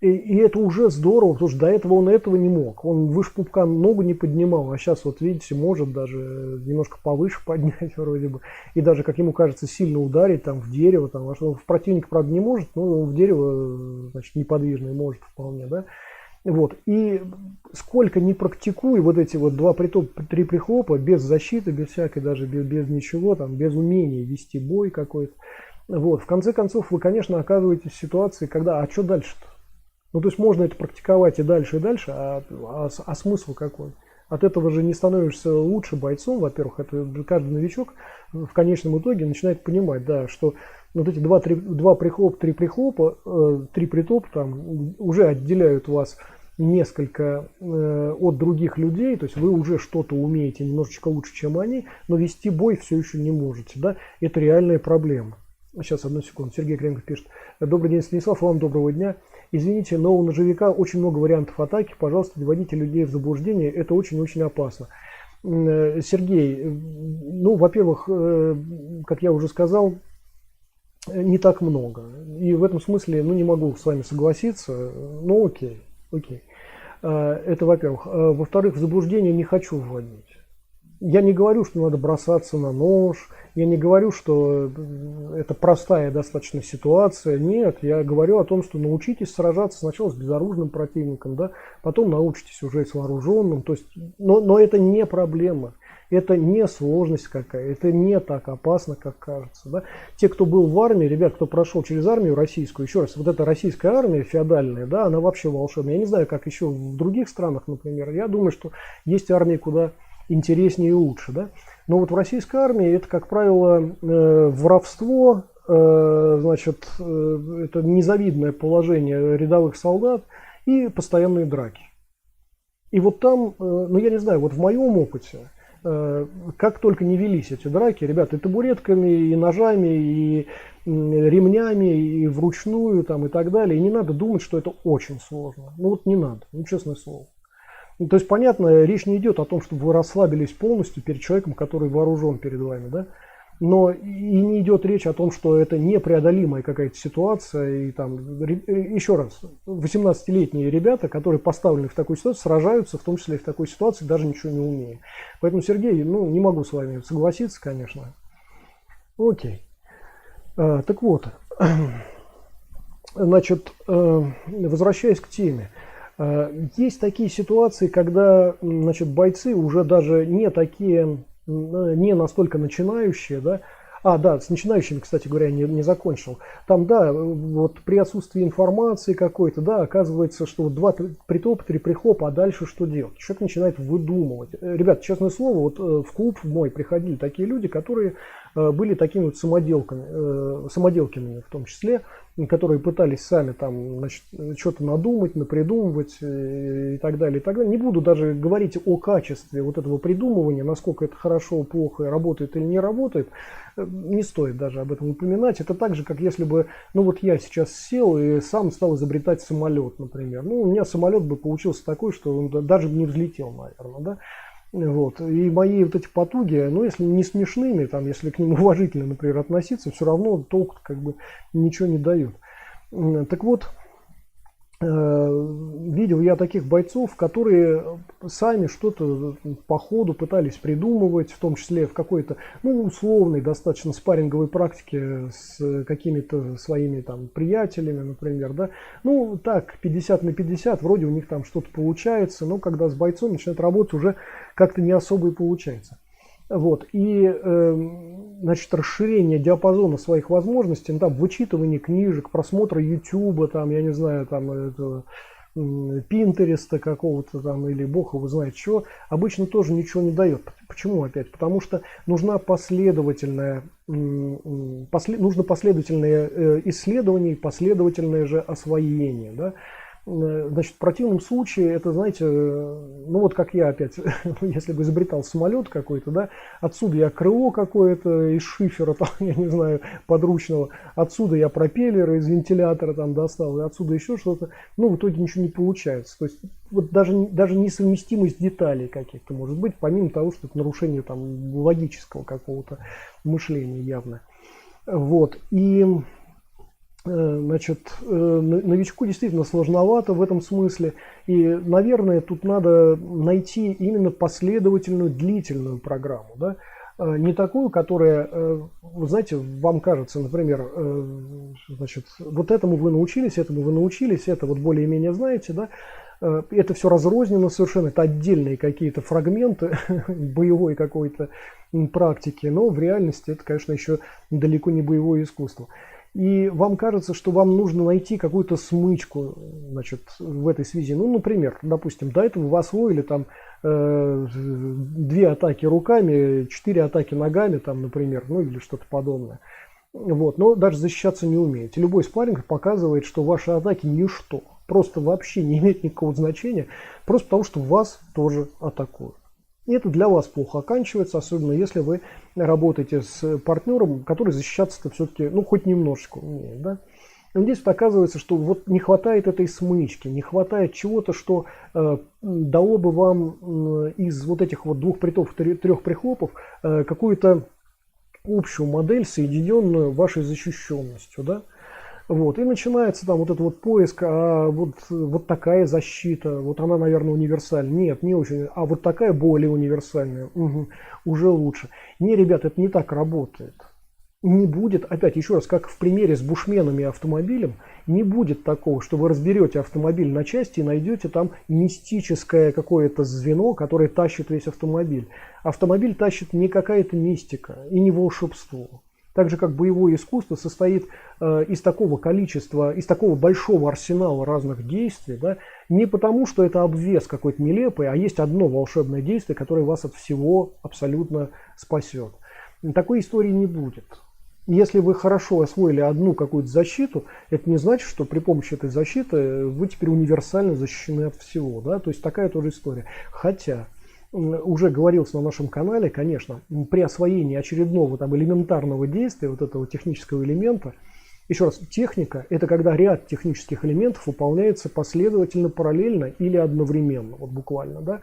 И это уже здорово, потому что до этого он этого не мог. Он выше пупка ногу не поднимал, а сейчас, вот видите, может даже немножко повыше поднять вроде бы. И даже, как ему кажется, сильно ударить там в дерево, там, а что в противника, правда, не может, но в дерево, значит, неподвижный может вполне, да. Вот. И сколько не практикуй вот эти вот 2 притопа, 3 прихлопа, без защиты, без всякой, даже без ничего, там, без умения вести бой какой-то. Вот. В конце концов, вы, конечно, оказываетесь в ситуации, когда, а что дальше-то? То есть можно это практиковать и дальше, а смысл какой? От этого же не становишься лучше бойцом, во-первых, это каждый новичок в конечном итоге начинает понимать, да, что вот эти 2 прихлопа, 3 прихлопа, 3 притопа там уже отделяют вас несколько от других людей, то есть вы уже что-то умеете немножечко лучше, чем они, но вести бой все еще не можете, да, это реальная проблема. Сейчас, одну секунду, Сергей Кремов пишет. Добрый день, Станислав, вам доброго дня. Извините, но у ножевика очень много вариантов атаки, пожалуйста, не вводите людей в заблуждение, это очень-очень опасно. Сергей, во-первых, как я уже сказал, не так много. И в этом смысле, не могу с вами согласиться, но окей. Это во-первых. Во-вторых, в заблуждение не хочу вводить. Я не говорю, что надо бросаться на нож, я не говорю, что это простая достаточно ситуация. Нет, я говорю о том, что научитесь сражаться сначала с безоружным противником, да, потом научитесь уже с вооруженным. То есть, но это не проблема. Это не сложность какая, это не так опасно, как кажется. Да? Те, кто был в армии, ребят, кто прошел через армию российскую, еще раз, вот эта российская армия феодальная, да, она вообще волшебная. Я не знаю, как еще в других странах, например. Я думаю, что есть армии куда интереснее и лучше. Да? Но вот в российской армии это, как правило, воровство, значит, это незавидное положение рядовых солдат и постоянные драки. И вот там, ну я не знаю, вот в моем опыте, как только не велись эти драки, ребята, и табуретками, и ножами, и ремнями, и вручную, там, и так далее. И не надо думать, что это очень сложно. Ну вот не надо, ну честное слово. Ну, то есть, понятно, речь не идет о том, чтобы вы расслабились полностью перед человеком, который вооружен перед вами, да? Но и не идет речь о том, что это непреодолимая какая-то ситуация. И там, еще раз, 18-летние ребята, которые поставлены в такую ситуацию, сражаются, в том числе и в такой ситуации, даже ничего не умея. Поэтому, Сергей, ну, не могу с вами согласиться, конечно. Окей. Так вот, значит, возвращаясь к теме. Есть такие ситуации, когда, значит, бойцы уже даже не такие, не настолько начинающие, да. Да, с начинающими, кстати говоря, не закончил. Там, да, вот при отсутствии информации какой-то, да, оказывается, что вот 2 притопа, 3 прихлопа, а дальше что делать? Человек начинает выдумывать. Ребят, честное слово, вот в клуб мой приходили такие люди, которые были такими вот самоделками в том числе, которые пытались сами там, значит, что-то надумать, напридумывать и так далее, и так далее. Не буду даже говорить о качестве вот этого придумывания, насколько это хорошо, плохо, работает или не работает. Не стоит даже об этом упоминать. Это так же, как если бы, ну вот я сейчас сел и сам стал изобретать самолет, например. Ну, у меня самолет бы получился такой, что он даже не взлетел, наверное, да. Вот. И мои вот эти потуги, ну, если не смешными, там, если к ним уважительно, например, относиться, все равно толк как бы ничего не дают. Так вот, видел я таких бойцов, которые сами что-то по ходу пытались придумывать, в том числе в какой-то, ну, условной, достаточно спарринговой практике с какими-то своими там приятелями, например, да. Ну, так, 50 на 50, вроде у них там что-то получается, но когда с бойцом начинает работать, уже как-то не особо и получается. Вот, и, значит, расширение диапазона своих возможностей, ну, там, вычитывание книжек, просмотра Ютуба, там, я не знаю, там, этого, Пинтереста какого-то там, или бог его знает чего, обычно тоже ничего не дает. Почему опять? Потому что нужна нужно последовательное исследование и последовательное же освоение, да? Значит, в противном случае, это, знаете, ну вот как я опять, если бы изобретал самолет какой-то, да, отсюда я крыло какое-то из шифера, там, я не знаю, подручного, отсюда я пропеллеры из вентилятора там достал, и отсюда еще что-то, ну, в итоге ничего не получается. То есть, вот даже несовместимость деталей каких-то может быть, помимо того, что это нарушение там логического какого-то мышления явно. Вот, и... Значит, новичку действительно сложновато в этом смысле. И, наверное, тут надо найти именно последовательную, длительную программу. Да? Не такую, которая, вы знаете, вам кажется, например, значит, вот этому вы научились, это вот более-менее знаете, да? Это все разрознено совершенно, это отдельные какие-то фрагменты боевой какой-то практики, но в реальности это, конечно, еще далеко не боевое искусство. И вам кажется, что вам нужно найти какую-то смычку, значит, в этой связи. Ну, например, допустим, до этого вы освоили там 2 атаки руками, 4 атаки ногами, там, например, ну или что-то подобное. Вот, но даже защищаться не умеете. Любой спарринг показывает, что ваши атаки ничто, просто вообще не имеет никакого значения, просто потому что вас тоже атакуют. И это для вас плохо оканчивается, особенно если вы работаете с партнером, который защищаться-то все-таки, ну, хоть немножечко умеет, да. И здесь вот оказывается, что вот не хватает этой смычки, не хватает чего-то, что дало бы вам из вот этих вот 2 притопов, 3 прихлопов какую-то общую модель, соединенную вашей защищенностью, да. Вот, и начинается там вот этот вот поиск, вот такая защита, вот она, наверное, универсальная. Нет, не очень, а вот такая более универсальная, уже лучше. Не, ребят, это не так работает. Не будет, опять еще раз, как в примере с бушменами и автомобилем, не будет такого, что вы разберете автомобиль на части и найдете там мистическое какое-то звено, которое тащит весь автомобиль. Автомобиль тащит не какая-то мистика и не волшебство. Так же, как боевое искусство состоит из такого количества, из такого большого арсенала разных действий, да, не потому, что это обвес какой-то нелепый, а есть одно волшебное действие, которое вас от всего абсолютно спасет. Такой истории не будет. Если вы хорошо освоили одну какую-то защиту, это не значит, что при помощи этой защиты вы теперь универсально защищены от всего. Да? То есть такая тоже история. Хотя уже говорилось на нашем канале, конечно, при освоении очередного там элементарного действия, вот этого технического элемента, еще раз, техника – это когда ряд технических элементов выполняется последовательно, параллельно или одновременно, вот буквально, да.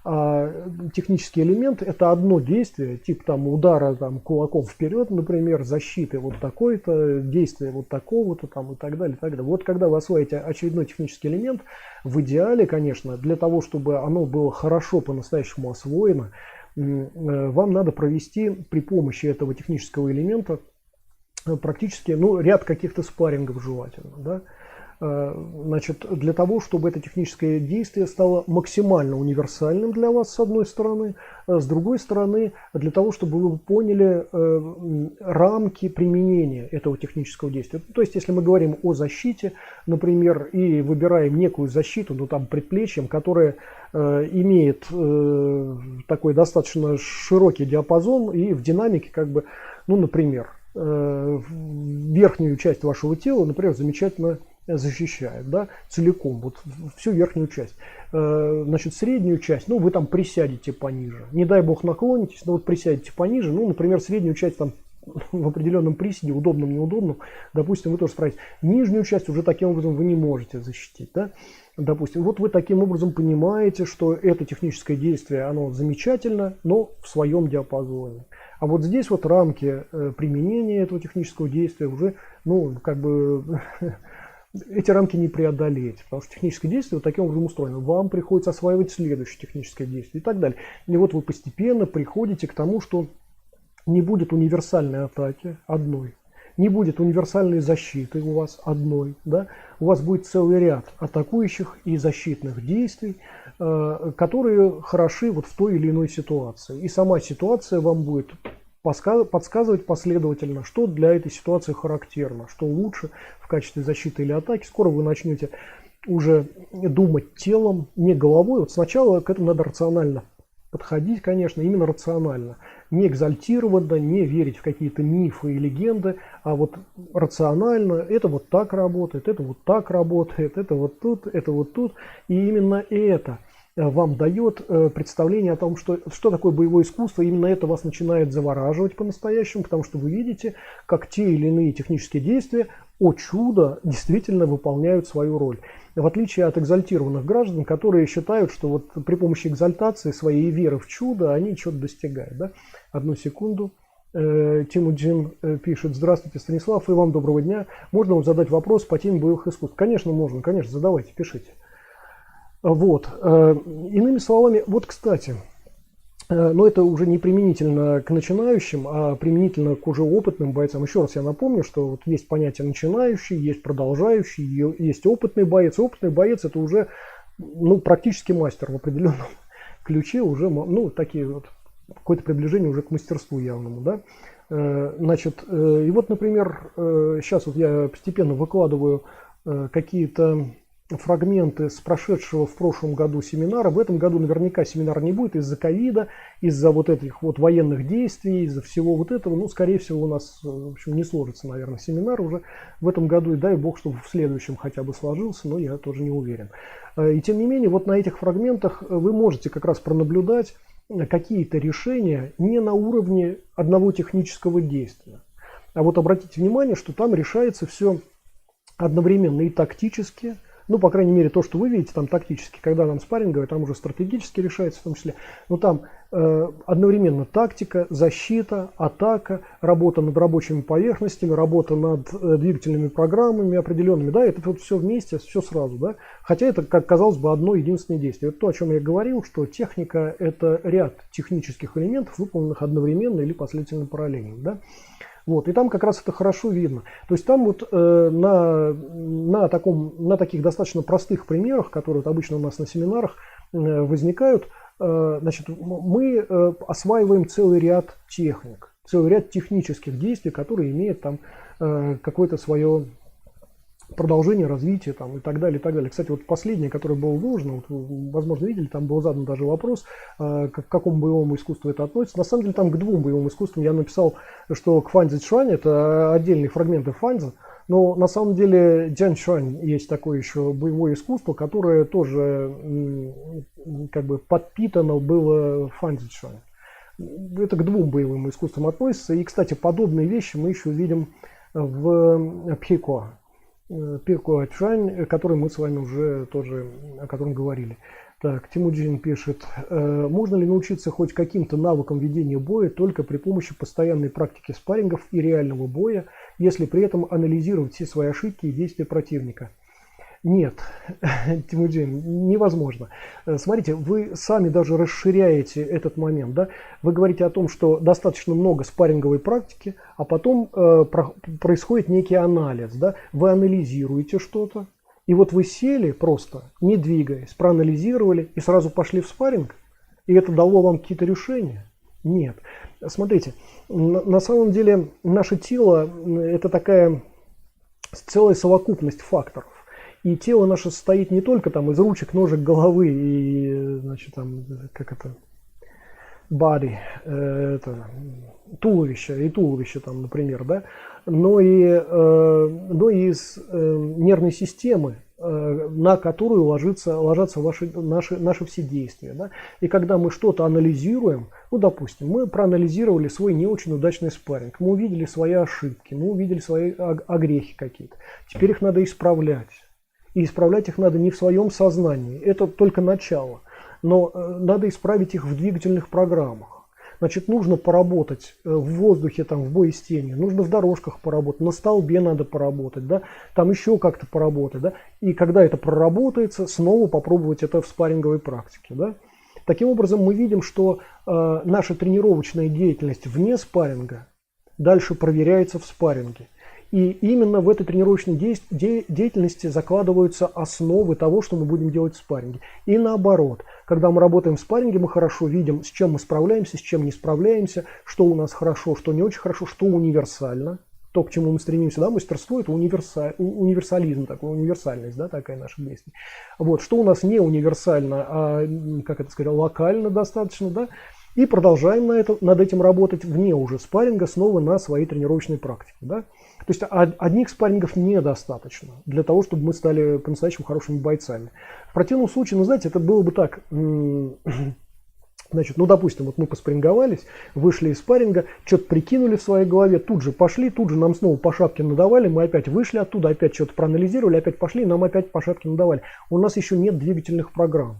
А технический элемент – это одно действие, типа там удара там, кулаком вперед, например, защиты вот такой-то, действия вот такого-то там и так далее, и так далее. Вот когда вы освоите очередной технический элемент, в идеале, конечно, для того, чтобы оно было хорошо по-настоящему освоено, вам надо провести при помощи этого технического элемента практически, ну, ряд каких-то спаррингов желательно, да. Значит, для того, чтобы это техническое действие стало максимально универсальным для вас, с одной стороны, с другой стороны, для того, чтобы вы поняли рамки применения этого технического действия. То есть, если мы говорим о защите, например, и выбираем некую защиту, ну, там, предплечьем, которая имеет такой достаточно широкий диапазон и в динамике, как бы, ну, например, верхнюю часть вашего тела, например, замечательно защищает, да, целиком, вот всю верхнюю часть. Значит, среднюю часть, ну, вы там присядете пониже. Не дай бог наклонитесь, но вот присядете пониже, ну, например, среднюю часть там в определенном приседе, удобном, неудобном, допустим, вы тоже справитесь. Нижнюю часть уже таким образом вы не можете защитить, да. Допустим, вот вы таким образом понимаете, что это техническое действие, оно замечательно, но в своем диапазоне. А вот здесь вот рамки применения этого технического действия уже, ну, как бы эти рамки не преодолеть, потому что техническое действие вот таким образом устроено. Вам приходится осваивать следующее техническое действие и так далее. И вот вы постепенно приходите к тому, что не будет универсальной атаки одной, не будет универсальной защиты у вас одной, да? У вас будет целый ряд атакующих и защитных действий, которые хороши вот в той или иной ситуации. И сама ситуация вам будет подсказывать последовательно, что для этой ситуации характерно, что лучше в качестве защиты или атаки. Скоро вы начнете уже думать телом, не головой. Вот сначала к этому надо рационально подходить, конечно, именно рационально. Не экзальтированно, не верить в какие-то мифы и легенды, а вот рационально. Это вот так работает, это вот так работает, это вот тут, это вот тут. И именно это вам дает представление о том, что такое боевое искусство. Именно это вас начинает завораживать по-настоящему, потому что вы видите, как те или иные технические действия, о чудо, действительно выполняют свою роль. В отличие от экзальтированных граждан, которые считают, что вот при помощи экзальтации своей веры в чудо они что-то достигают. Да? Одну секунду. Тимуджин пишет: здравствуйте, Станислав, и вам доброго дня. Можно вам задать вопрос по теме боевых искусств? Конечно, можно, конечно, задавайте, пишите. Вот. Иными словами, вот, кстати, но это уже не применительно к начинающим, а применительно к уже опытным бойцам. Еще раз я напомню, что вот есть понятие начинающий, есть продолжающий, есть опытный боец. Опытный боец — это уже, ну, практически мастер в определенном ключе, уже, ну, такие вот, какое-то приближение уже к мастерству явному, да. Значит, и вот, например, сейчас вот я постепенно выкладываю какие-то фрагменты с прошедшего в прошлом году семинара. В этом году наверняка семинара не будет из-за ковида, из-за вот этих вот военных действий, из-за всего вот этого. Ну, скорее всего, у нас, в общем, не сложится, наверное, семинар уже в этом году. И дай бог, чтобы в следующем хотя бы сложился, но я тоже не уверен. И тем не менее, вот на этих фрагментах вы можете как раз пронаблюдать какие-то решения не на уровне одного технического действия. А вот обратите внимание, что там решается все одновременно и тактически. Ну, по крайней мере, то, что вы видите там тактически, когда нам спарринговое, там уже стратегически решается в том числе. Но там одновременно тактика, защита, атака, работа над рабочими поверхностями, работа над двигательными программами определенными. Да, это вот все вместе, все сразу. Да? Хотя это, как казалось бы, одно единственное действие. Это то, о чем я говорил, что техника — это ряд технических элементов, выполненных одновременно или последовательно параллельно. Да? Вот, и там как раз это хорошо видно. То есть там вот на таких достаточно простых примерах, которые вот обычно у нас на семинарах возникают, значит, мы осваиваем целый ряд техник, целый ряд технических действий, которые имеют там какое-то свое продолжение, развитие там, и так далее, и так далее. Кстати, вот последнее, которое было выложено, вот вы, возможно, видели, там был задан даже вопрос, к какому боевому искусству это относится. На самом деле там к двум боевым искусствам я написал, что к Фанзи Чуань это отдельные фрагменты Фанзи, но на самом деле Дзян Чуань есть такое еще боевое искусство, которое тоже как бы подпитано было Фанзи Чуань. Это к двум боевым искусствам относится. И, кстати, подобные вещи мы еще видим в Пхикуа. Пхикуа Чуань, который мы с вами уже тоже о котором говорили. Так, Тимуджин пишет, можно ли научиться хоть каким-то навыкам ведения боя только при помощи постоянной практики спаррингов и реального боя, если при этом анализировать все свои ошибки и действия противника? Нет, Тимуджин, невозможно. Смотрите, вы сами даже расширяете этот момент. Да? Вы говорите о том, что достаточно много спарринговой практики, а потом происходит некий анализ. Да? Вы анализируете что-то, и вот вы сели просто, не двигаясь, проанализировали и сразу пошли в спарринг, и это дало вам какие-то решения? Нет. Смотрите, на самом деле наше тело это такая целая совокупность факторов. И тело наше состоит не только там из ручек, ножек, головы и, значит, там, как это, body, это, туловище там, например, да, но и из нервной системы, на которую ложатся наши все действия. Да? И когда мы что-то анализируем, ну, допустим, мы проанализировали свой не очень удачный спарринг, мы увидели свои ошибки, мы увидели свои огрехи какие-то. Теперь их надо исправлять. И исправлять их надо не в своем сознании, это только начало, но надо исправить их в двигательных программах. Значит, нужно поработать в воздухе, там, в бое с тенью, нужно в дорожках поработать, на столбе надо поработать, да, там еще как-то поработать. Да, и когда это проработается, снова попробовать это в спарринговой практике. Да. Таким образом, мы видим, что наша тренировочная деятельность вне спарринга дальше проверяется в спарринге. И именно в этой тренировочной деятельности закладываются основы того, что мы будем делать в спарринге. И наоборот, когда мы работаем в спарринге, мы хорошо видим, с чем мы справляемся, с чем не справляемся, что у нас хорошо, что не очень хорошо, что универсально. То, к чему мы стремимся, да, мастерство, это универсализм, такой, универсальность, да, такая наша действие. Вот, что у нас не универсально, а, как это сказать, локально достаточно, да, и продолжаем над этим работать вне уже спарринга, снова на своей тренировочной практике, да. То есть одних спаррингов недостаточно для того, чтобы мы стали по-настоящему хорошими бойцами. В противном случае, ну знаете, это было бы так, значит, ну допустим, вот мы поспарринговались, вышли из спарринга, что-то прикинули в своей голове, тут же пошли, тут же нам снова по шапке надавали, мы опять вышли оттуда, опять что-то проанализировали, опять пошли, нам опять по шапке надавали. У нас еще нет двигательных программ.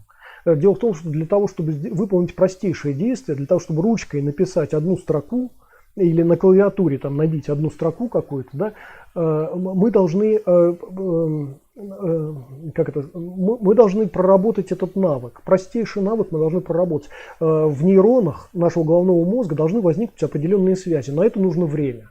Дело в том, что для того, чтобы выполнить простейшие действия, для того, чтобы ручкой написать одну строку, или на клавиатуре там набить одну строку какую-то, да, мы должны, мы должны проработать этот навык. Простейший навык мы должны проработать. В нейронах нашего головного мозга должны возникнуть определенные связи. На это нужно время.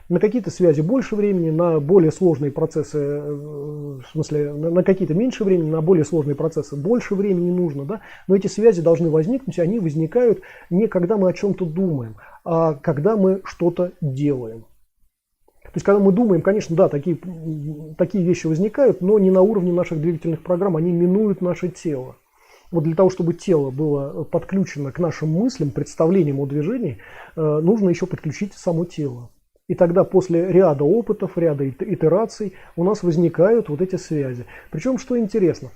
На какие-то связи больше времени, на более сложные процессы, в смысле, на какие-то меньше времени, на более сложные процессы больше времени нужно, да? Но эти связи должны возникнуть, и они возникают не когда мы о чем-то думаем, а когда мы что-то делаем. То есть, когда мы думаем, конечно, да, такие вещи возникают, но не на уровне наших двигательных программ, они минуют наше тело. Вот для того, чтобы тело было подключено к нашим мыслям, представлениям о движении, нужно еще подключить само тело. И тогда после ряда опытов, ряда итераций у нас возникают вот эти связи. Причем, что интересно,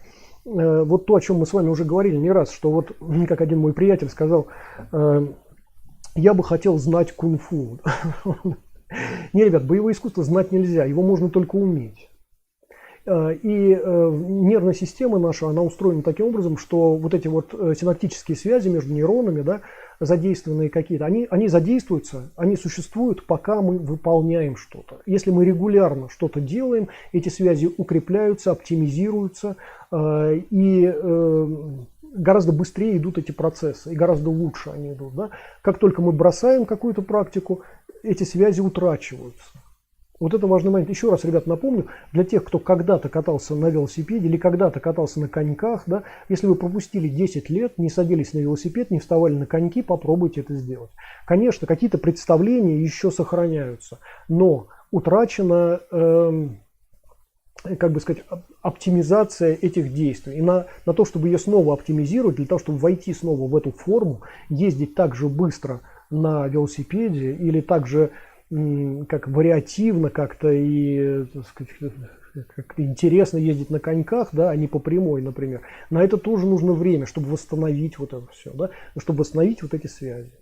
вот то, о чем мы с вами уже говорили не раз, что вот, как один мой приятель сказал, я бы хотел знать кунг-фу. Не, ребят, боевое искусство знать нельзя, его можно только уметь. И нервная система наша, она устроена таким образом, что вот эти вот синаптические связи между нейронами, да, задействованные какие-то, они задействуются, они существуют, пока мы выполняем что-то. Если мы регулярно что-то делаем, эти связи укрепляются, оптимизируются, и гораздо быстрее идут эти процессы, и гораздо лучше они идут. Да? Как только мы бросаем какую-то практику, эти связи утрачиваются. Вот это важный момент. Еще раз, ребят, напомню, для тех, кто когда-то катался на велосипеде или когда-то катался на коньках, да, если вы пропустили 10 лет, не садились на велосипед, не вставали на коньки, попробуйте это сделать. Конечно, какие-то представления еще сохраняются, но утрачено как бы сказать, оптимизация этих действий. И на то, чтобы ее снова оптимизировать, для того, чтобы войти снова в эту форму, ездить так же быстро на велосипеде или так же как вариативно как-то и, так сказать, как-то интересно ездить на коньках, да, а не по прямой, например. На это тоже нужно время, чтобы восстановить вот это все, да, чтобы восстановить вот эти связи.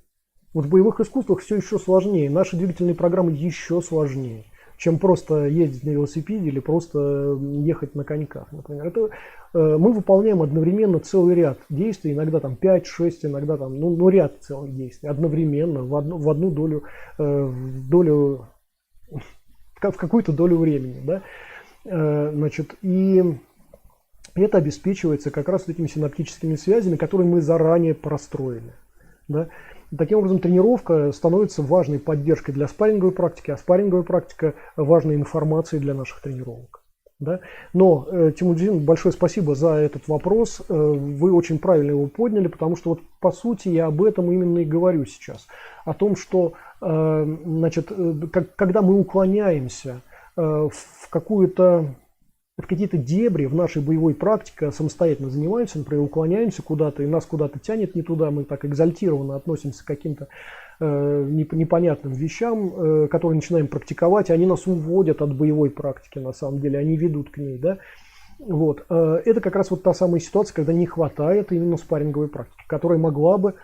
Вот в боевых искусствах все еще сложнее. Наши двигательные программы еще сложнее, чем просто ездить на велосипеде или просто ехать на коньках, например. Это, мы выполняем одновременно целый ряд действий, иногда там 5-6, иногда там, ну ряд целых действий, одновременно, в одну долю, в какую-то долю времени, да. Значит, и это обеспечивается как раз этими синаптическими связями, которые мы заранее простроили, да. Таким образом, тренировка становится важной поддержкой для спарринговой практики, а спарринговая практика важной информацией для наших тренировок. Да? Но, Тимуджин, большое спасибо за этот вопрос. Вы очень правильно его подняли, потому что вот по сути я об этом именно и говорю сейчас. О том, что значит, когда мы уклоняемся в какие-то дебри в нашей боевой практике, самостоятельно занимаемся, например, уклоняемся куда-то, и нас куда-то тянет не туда, мы так экзальтированно относимся к каким-то непонятным вещам, которые начинаем практиковать, и они нас уводят от боевой практики, на самом деле, они ведут к ней, да. Вот. Это как раз вот та самая ситуация, когда не хватает именно спарринговой практики, которая могла бы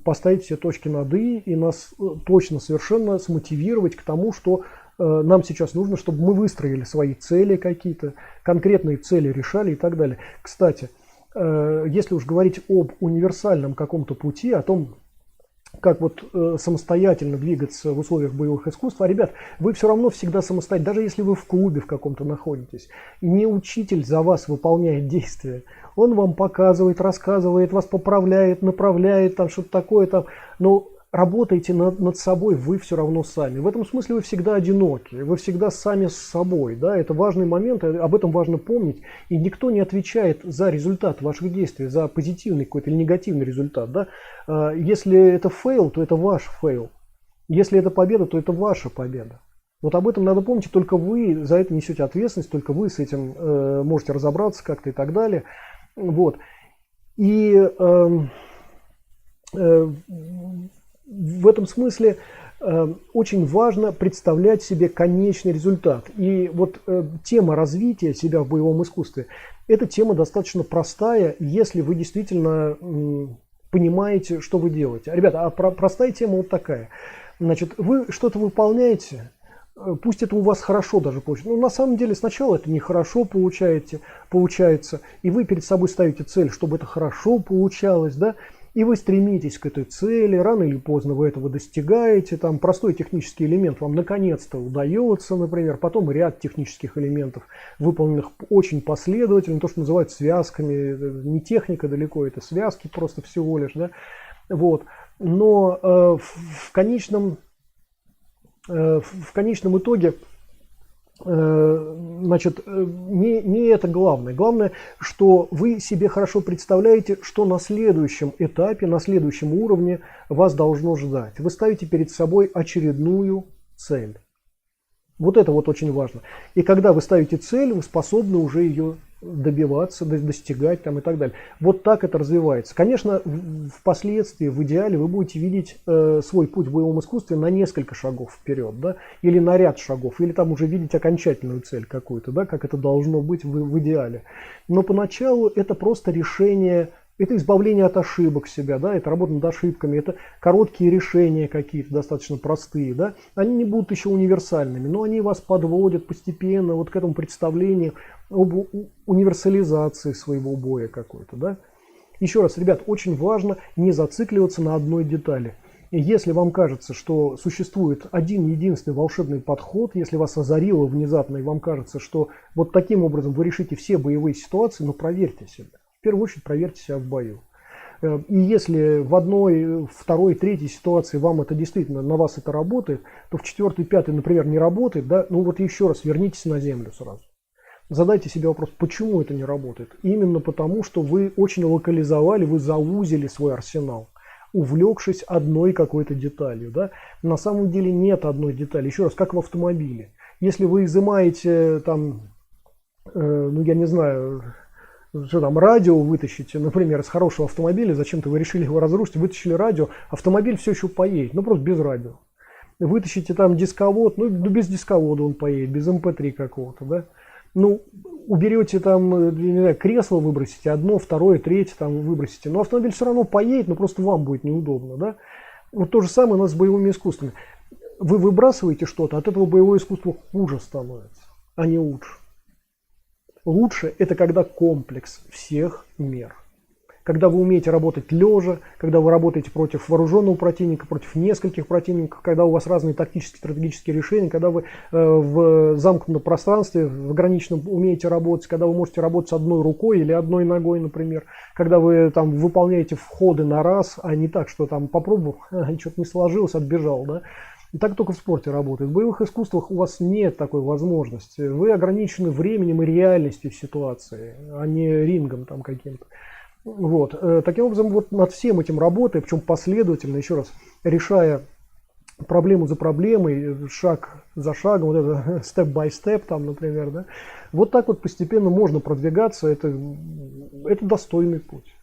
поставить все точки над «и» и нас точно совершенно смотивировать к тому, что нам сейчас нужно, чтобы мы выстроили свои цели какие-то, конкретные цели решали и так далее. Кстати, если уж говорить об универсальном каком-то пути, о том, как вот самостоятельно двигаться в условиях боевых искусств, а, ребят, вы все равно всегда самостоятельно, даже если вы в клубе в каком-то находитесь, не учитель за вас выполняет действия, он вам показывает, рассказывает, вас поправляет, направляет, там что-то такое, там, но работаете над собой вы все равно сами. В этом смысле вы всегда одиноки, вы всегда сами с собой. Да? Это важный момент, об этом важно помнить. И никто не отвечает за результат ваших действий, за позитивный какой-то или негативный результат. Да? Если это фейл, то это ваш фейл. Если это победа, то это ваша победа. Вот об этом надо помнить, только вы за это несете ответственность, только вы с этим можете разобраться как-то и так далее. Вот. И в этом смысле очень важно представлять себе конечный результат. И вот тема развития себя в боевом искусстве, эта тема достаточно простая, если вы действительно понимаете, что вы делаете. Ребята, а простая тема вот такая. Значит, вы что-то выполняете, пусть это у вас хорошо даже получится. Но на самом деле сначала это нехорошо получается, и вы перед собой ставите цель, чтобы это хорошо получалось, да, и вы стремитесь к этой цели, рано или поздно вы этого достигаете, там простой технический элемент вам наконец-то удается, например, потом ряд технических элементов, выполненных очень последовательно, то, что называют связками, не техника далеко, это связки просто всего лишь, да, вот, но в конечном итоге, значит, не это главное. Главное, что вы себе хорошо представляете, что на следующем этапе, на следующем уровне вас должно ждать. Вы ставите перед собой очередную цель. Вот это вот очень важно. И когда вы ставите цель, вы способны уже ее добиваться, достигать там и так далее. Вот так это развивается. Конечно, впоследствии, в идеале, вы будете видеть свой путь в боевом искусстве на несколько шагов вперед, да, или на ряд шагов, или там уже видеть окончательную цель какую-то, да, как это должно быть в идеале. Но поначалу это просто решение, это избавление от ошибок себя, да, это работа над ошибками, это короткие решения какие-то, достаточно простые, да, они не будут еще универсальными, но они вас подводят постепенно вот к этому представлению об универсализации своего боя какой-то, да. Еще раз, ребят, очень важно не зацикливаться на одной детали. И если вам кажется, что существует один единственный волшебный подход, если вас озарило внезапно и вам кажется, что вот таким образом вы решите все боевые ситуации, ну проверьте себя. В первую очередь проверьте себя в бою. И если в одной, второй, третьей ситуации вам это действительно, на вас это работает, то в четвертой, пятой, например, не работает, да, ну вот еще раз вернитесь на землю сразу. Задайте себе вопрос, почему это не работает. Именно потому, что вы очень локализовали, вы заузили свой арсенал, увлекшись одной какой-то деталью. Да? На самом деле нет одной детали. Еще раз, как в автомобиле. Если вы изымаете там ну я не знаю, что там, радио вытащите, например, из хорошего автомобиля, зачем-то вы решили его разрушить, вытащили радио, автомобиль все еще поедет, ну просто без радио. Вытащите там дисковод, ну без дисковода он поедет, без MP3 какого-то, да. Ну, уберете там, не знаю, кресло выбросите, одно, второе, третье там выбросите, но автомобиль все равно поедет, но просто вам будет неудобно, да. Вот то же самое у нас с боевыми искусствами. Вы выбрасываете что-то, от этого боевое искусство хуже становится, а не лучше. Лучше это когда комплекс всех мер. Когда вы умеете работать лежа, когда вы работаете против вооруженного противника, против нескольких противников, когда у вас разные тактические, стратегические решения, когда вы в замкнутом пространстве, в ограниченном умеете работать, когда вы можете работать с одной рукой или одной ногой, например, когда вы там выполняете входы на раз, а не так, что там попробовал, что-то не сложилось, отбежал, да. И так только в спорте работает. В боевых искусствах у вас нет такой возможности. Вы ограничены временем и реальностью ситуации, а не рингом там каким-то. Вот. Таким образом, вот над всем этим работая, причем последовательно, еще раз, решая проблему за проблемой, шаг за шагом, вот это степ-бай-степ, там, например, да, вот так вот постепенно можно продвигаться, это достойный путь.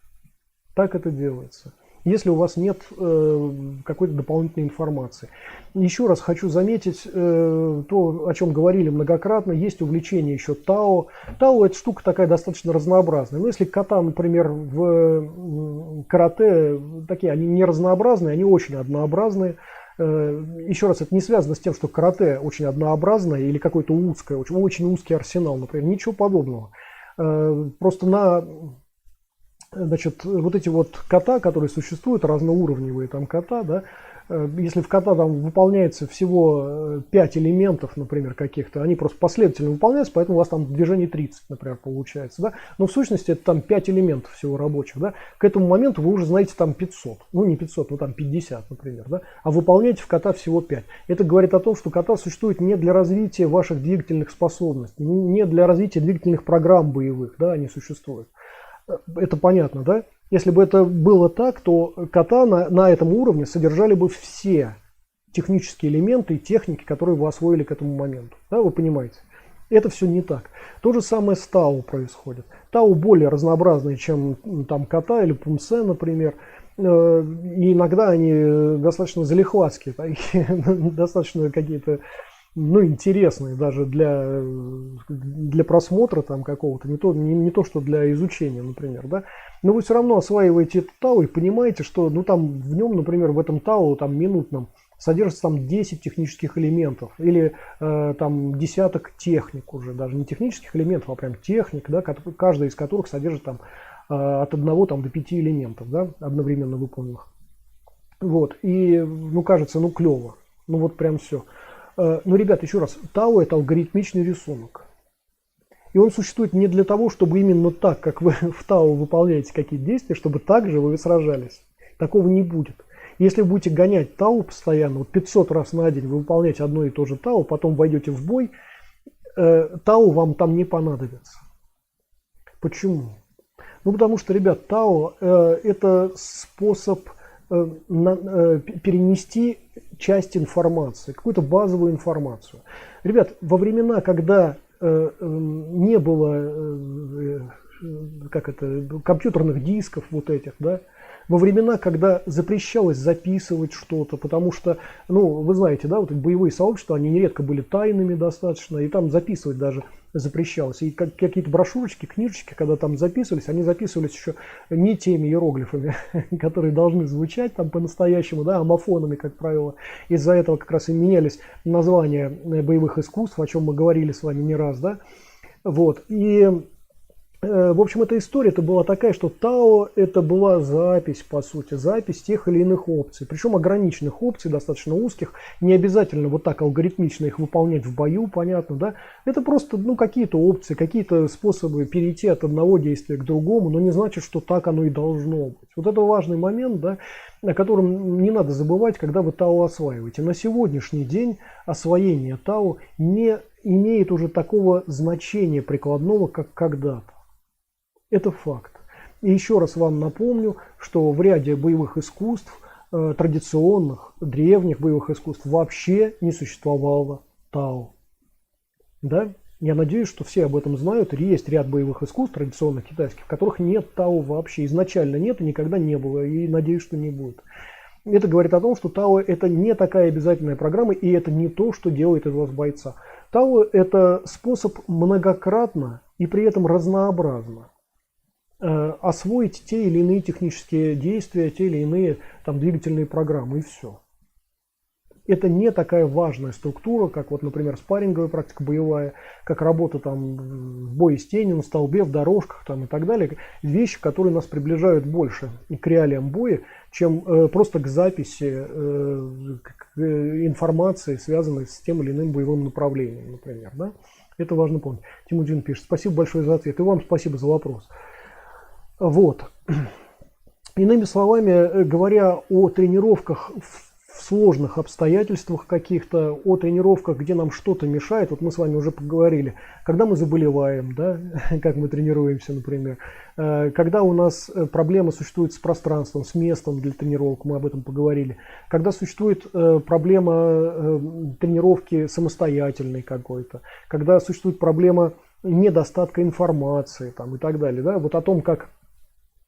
Так это делается. Если у вас нет какой-то дополнительной информации. Еще раз хочу заметить то, о чем говорили многократно, есть увлечение еще Тао. Тао это штука такая достаточно разнообразная. Но если ката, например, в карате, такие они не разнообразные, они очень однообразные. Еще раз, это не связано с тем, что карате очень однообразное или какое-то узкое, очень узкий арсенал, например, ничего подобного. Просто значит, вот эти вот ката, которые существуют, разноуровневые там ката, да, если в ката там выполняется всего 5 элементов, например, каких-то, они просто последовательно выполняются, поэтому у вас там движение 30, например, получается, да, но в сущности это там 5 элементов всего рабочих, да, к этому моменту вы уже знаете там 500, ну не 500, ну там 50, например, да, а выполняете в ката всего 5. Это говорит о том, что ката существует не для развития ваших двигательных способностей, не для развития двигательных программ боевых, да, они существуют. Это понятно, да? Если бы это было так, то ката на этом уровне содержали бы все технические элементы и техники, которые вы освоили к этому моменту. Да, вы понимаете? Это все не так. То же самое с Тао происходит. Тао более разнообразные, чем там ката или пунсе, например. И иногда они достаточно залихватские, достаточно какие-то, ну, интересные даже для просмотра там какого-то, не то, что для изучения, например, да. Но вы все равно осваиваете это Тао и понимаете, что, ну, там в нем, например, в этом Тао, там, минутном, содержится там 10 технических элементов или там десяток техник уже, даже не технических элементов, а прям техник, да, каждая из которых содержит там от 1 там, до 5 элементов, да, одновременно выполненных. Вот, и, ну, кажется, ну, клево, ну, вот прям все. Но, ребят, еще раз, Тао это алгоритмичный рисунок. И он существует не для того, чтобы именно так, как вы в Тао выполняете какие-то действия, чтобы так же вы сражались. Такого не будет. Если вы будете гонять Тао постоянно, вот 500 раз на день вы выполняете одно и то же Тао, потом войдете в бой, Тао вам там не понадобится. Почему? Ну, потому что, ребят, Тао это способ перенести часть информации, какую-то базовую информацию. Ребят, во времена, когда не было компьютерных дисков вот этих, да, во времена, когда запрещалось записывать что-то, потому что, ну, вы знаете, да, вот боевые сообщества, они нередко были тайными достаточно, и там записывать даже запрещалось. И какие-то брошюрочки, книжечки, когда там записывались, они записывались еще не теми иероглифами, которые должны звучать там по-настоящему, да, амофонами, как правило. Из-за этого как раз и менялись названия боевых искусств, о чем мы говорили с вами не раз, да. Вот, и... В общем, эта история-то была такая, что Тао это была запись, по сути, запись тех или иных опций. Причем ограниченных опций, достаточно узких. Не обязательно вот так алгоритмично их выполнять в бою, понятно, да. Это просто, ну, какие-то опции, какие-то способы перейти от одного действия к другому, но не значит, что так оно и должно быть. Вот это важный момент, да, о котором не надо забывать, когда вы Тао осваиваете. На сегодняшний день освоение Тао не имеет уже такого значения прикладного, как когда-то. Это факт. И еще раз вам напомню, что в ряде боевых искусств, традиционных, древних боевых искусств, вообще не существовало Тао. Да? Я надеюсь, что все об этом знают. Есть ряд боевых искусств традиционных китайских, в которых нет Тао вообще. Изначально нет и никогда не было. И надеюсь, что не будет. Это говорит о том, что Тао это не такая обязательная программа, и это не то, что делает из вас бойца. Тао это способ многократно и при этом разнообразно освоить те или иные технические действия, те или иные там, двигательные программы, и все. Это не такая важная структура, как, вот, например, спарринговая практика боевая, как работа там, в бое с тенью, на столбе, в дорожках там, и так далее. Вещи, которые нас приближают больше к реалиям боя, чем просто к записи к информации, связанной с тем или иным боевым направлением, например. Да? Это важно помнить. Тимуджин пишет: спасибо большое за ответ. И вам спасибо за вопрос. Вот. Иными словами, говоря о тренировках в сложных обстоятельствах каких-то, о тренировках, где нам что-то мешает, вот мы с вами уже поговорили, когда мы заболеваем, да, как мы тренируемся, например, когда у нас проблемы существуют с пространством, с местом для тренировок, мы об этом поговорили, когда существует проблема тренировки самостоятельной какой-то, когда существует проблема недостатка информации там, и так далее, да, вот о том, как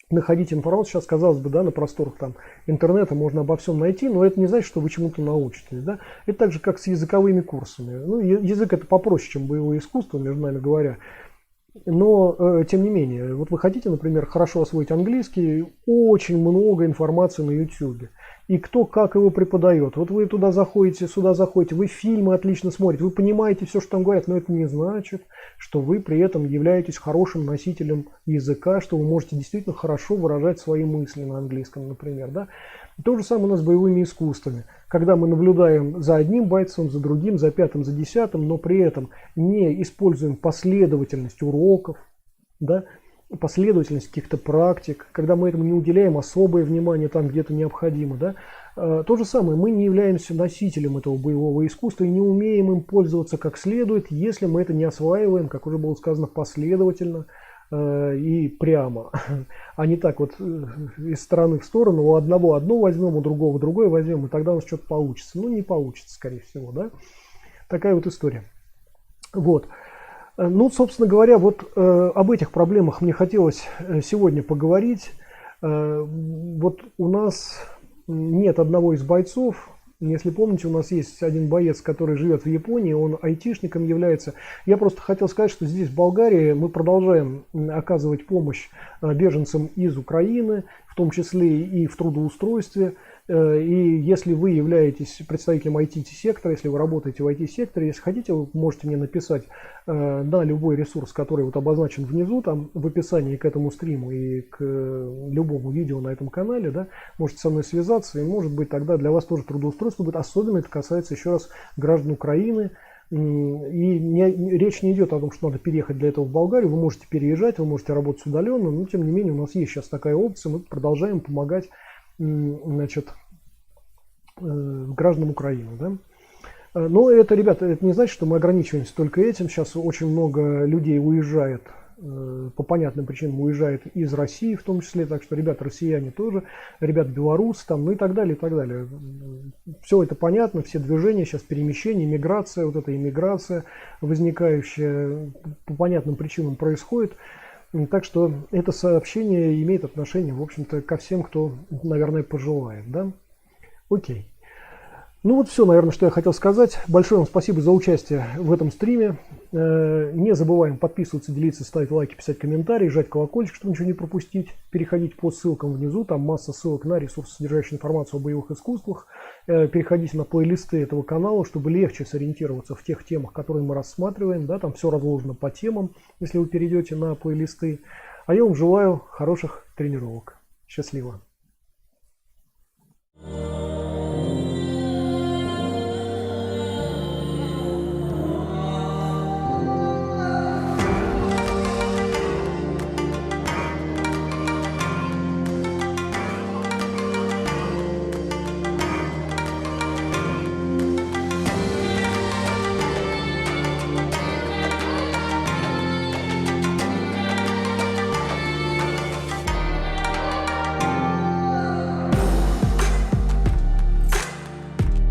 находить информацию, сейчас, казалось бы, да, на просторах там, интернета можно обо всем найти, но это не значит, что вы чему-то научитесь. Да? Это так же, как с языковыми курсами. Ну, язык это попроще, чем боевое искусство, между нами говоря. Но, тем не менее, вот вы хотите, например, хорошо освоить английский, очень много информации на YouTube. И кто как его преподает. Вот вы туда заходите, сюда заходите, вы фильмы отлично смотрите, вы понимаете все, что там говорят, но это не значит, что вы при этом являетесь хорошим носителем языка, что вы можете действительно хорошо выражать свои мысли на английском, например. Да? То же самое у нас с боевыми искусствами. Когда мы наблюдаем за одним бойцом, за другим, за пятым, за десятым, но при этом не используем последовательность уроков, да, последовательность каких-то практик, когда мы этому не уделяем особое внимание там, где это необходимо. Да? То же самое, мы не являемся носителем этого боевого искусства и не умеем им пользоваться как следует, если мы это не осваиваем, как уже было сказано, последовательно и прямо, а не так вот из стороны в сторону, у одного одно возьмем, у другого другое возьмем, и тогда у нас что-то получится. Ну, не получится, скорее всего, да? Такая вот история. Вот. Ну, собственно говоря, вот об этих проблемах мне хотелось сегодня поговорить. Вот у нас нет одного из бойцов. Если помните, у нас есть один боец, который живет в Японии, он айтишником является. Я просто хотел сказать, что здесь, в Болгарии, мы продолжаем оказывать помощь беженцам из Украины, в том числе и в трудоустройстве. И если вы являетесь представителем IT-сектора, если вы работаете в IT-секторе, если хотите, вы можете мне написать на любой ресурс, который вот обозначен внизу, там в описании к этому стриму и к любому видео на этом канале, да, можете со мной связаться, и может быть тогда для вас тоже трудоустройство будет, особенно это касается еще раз граждан Украины. И речь не идет о том, что надо переехать для этого в Болгарию, вы можете переезжать, вы можете работать удаленно, но тем не менее у нас есть сейчас такая опция, мы продолжаем помогать, значит, гражданам Украины. Да? Но это, ребята, это не значит, что мы ограничиваемся только этим. Сейчас очень много людей уезжает, по понятным причинам уезжает из России в том числе. Так что, ребята, россияне тоже, ребята, белорусы, там, ну и так далее, и так далее. Все это понятно, все движения, сейчас перемещение, миграция, вот эта иммиграция, возникающая по понятным причинам происходит. Так что это сообщение имеет отношение, в общем-то, ко всем, кто, наверное, пожелает. Да? Окей. Ну вот все, наверное, что я хотел сказать. Большое вам спасибо за участие в этом стриме. Не забываем подписываться, делиться, ставить лайки, писать комментарии, жать колокольчик, чтобы ничего не пропустить. Переходить по ссылкам внизу, там масса ссылок на ресурсы, содержащие информацию о боевых искусствах. Переходите на плейлисты этого канала, чтобы легче сориентироваться в тех темах, которые мы рассматриваем. Да, там все разложено по темам, если вы перейдете на плейлисты. А я вам желаю хороших тренировок. Счастливо.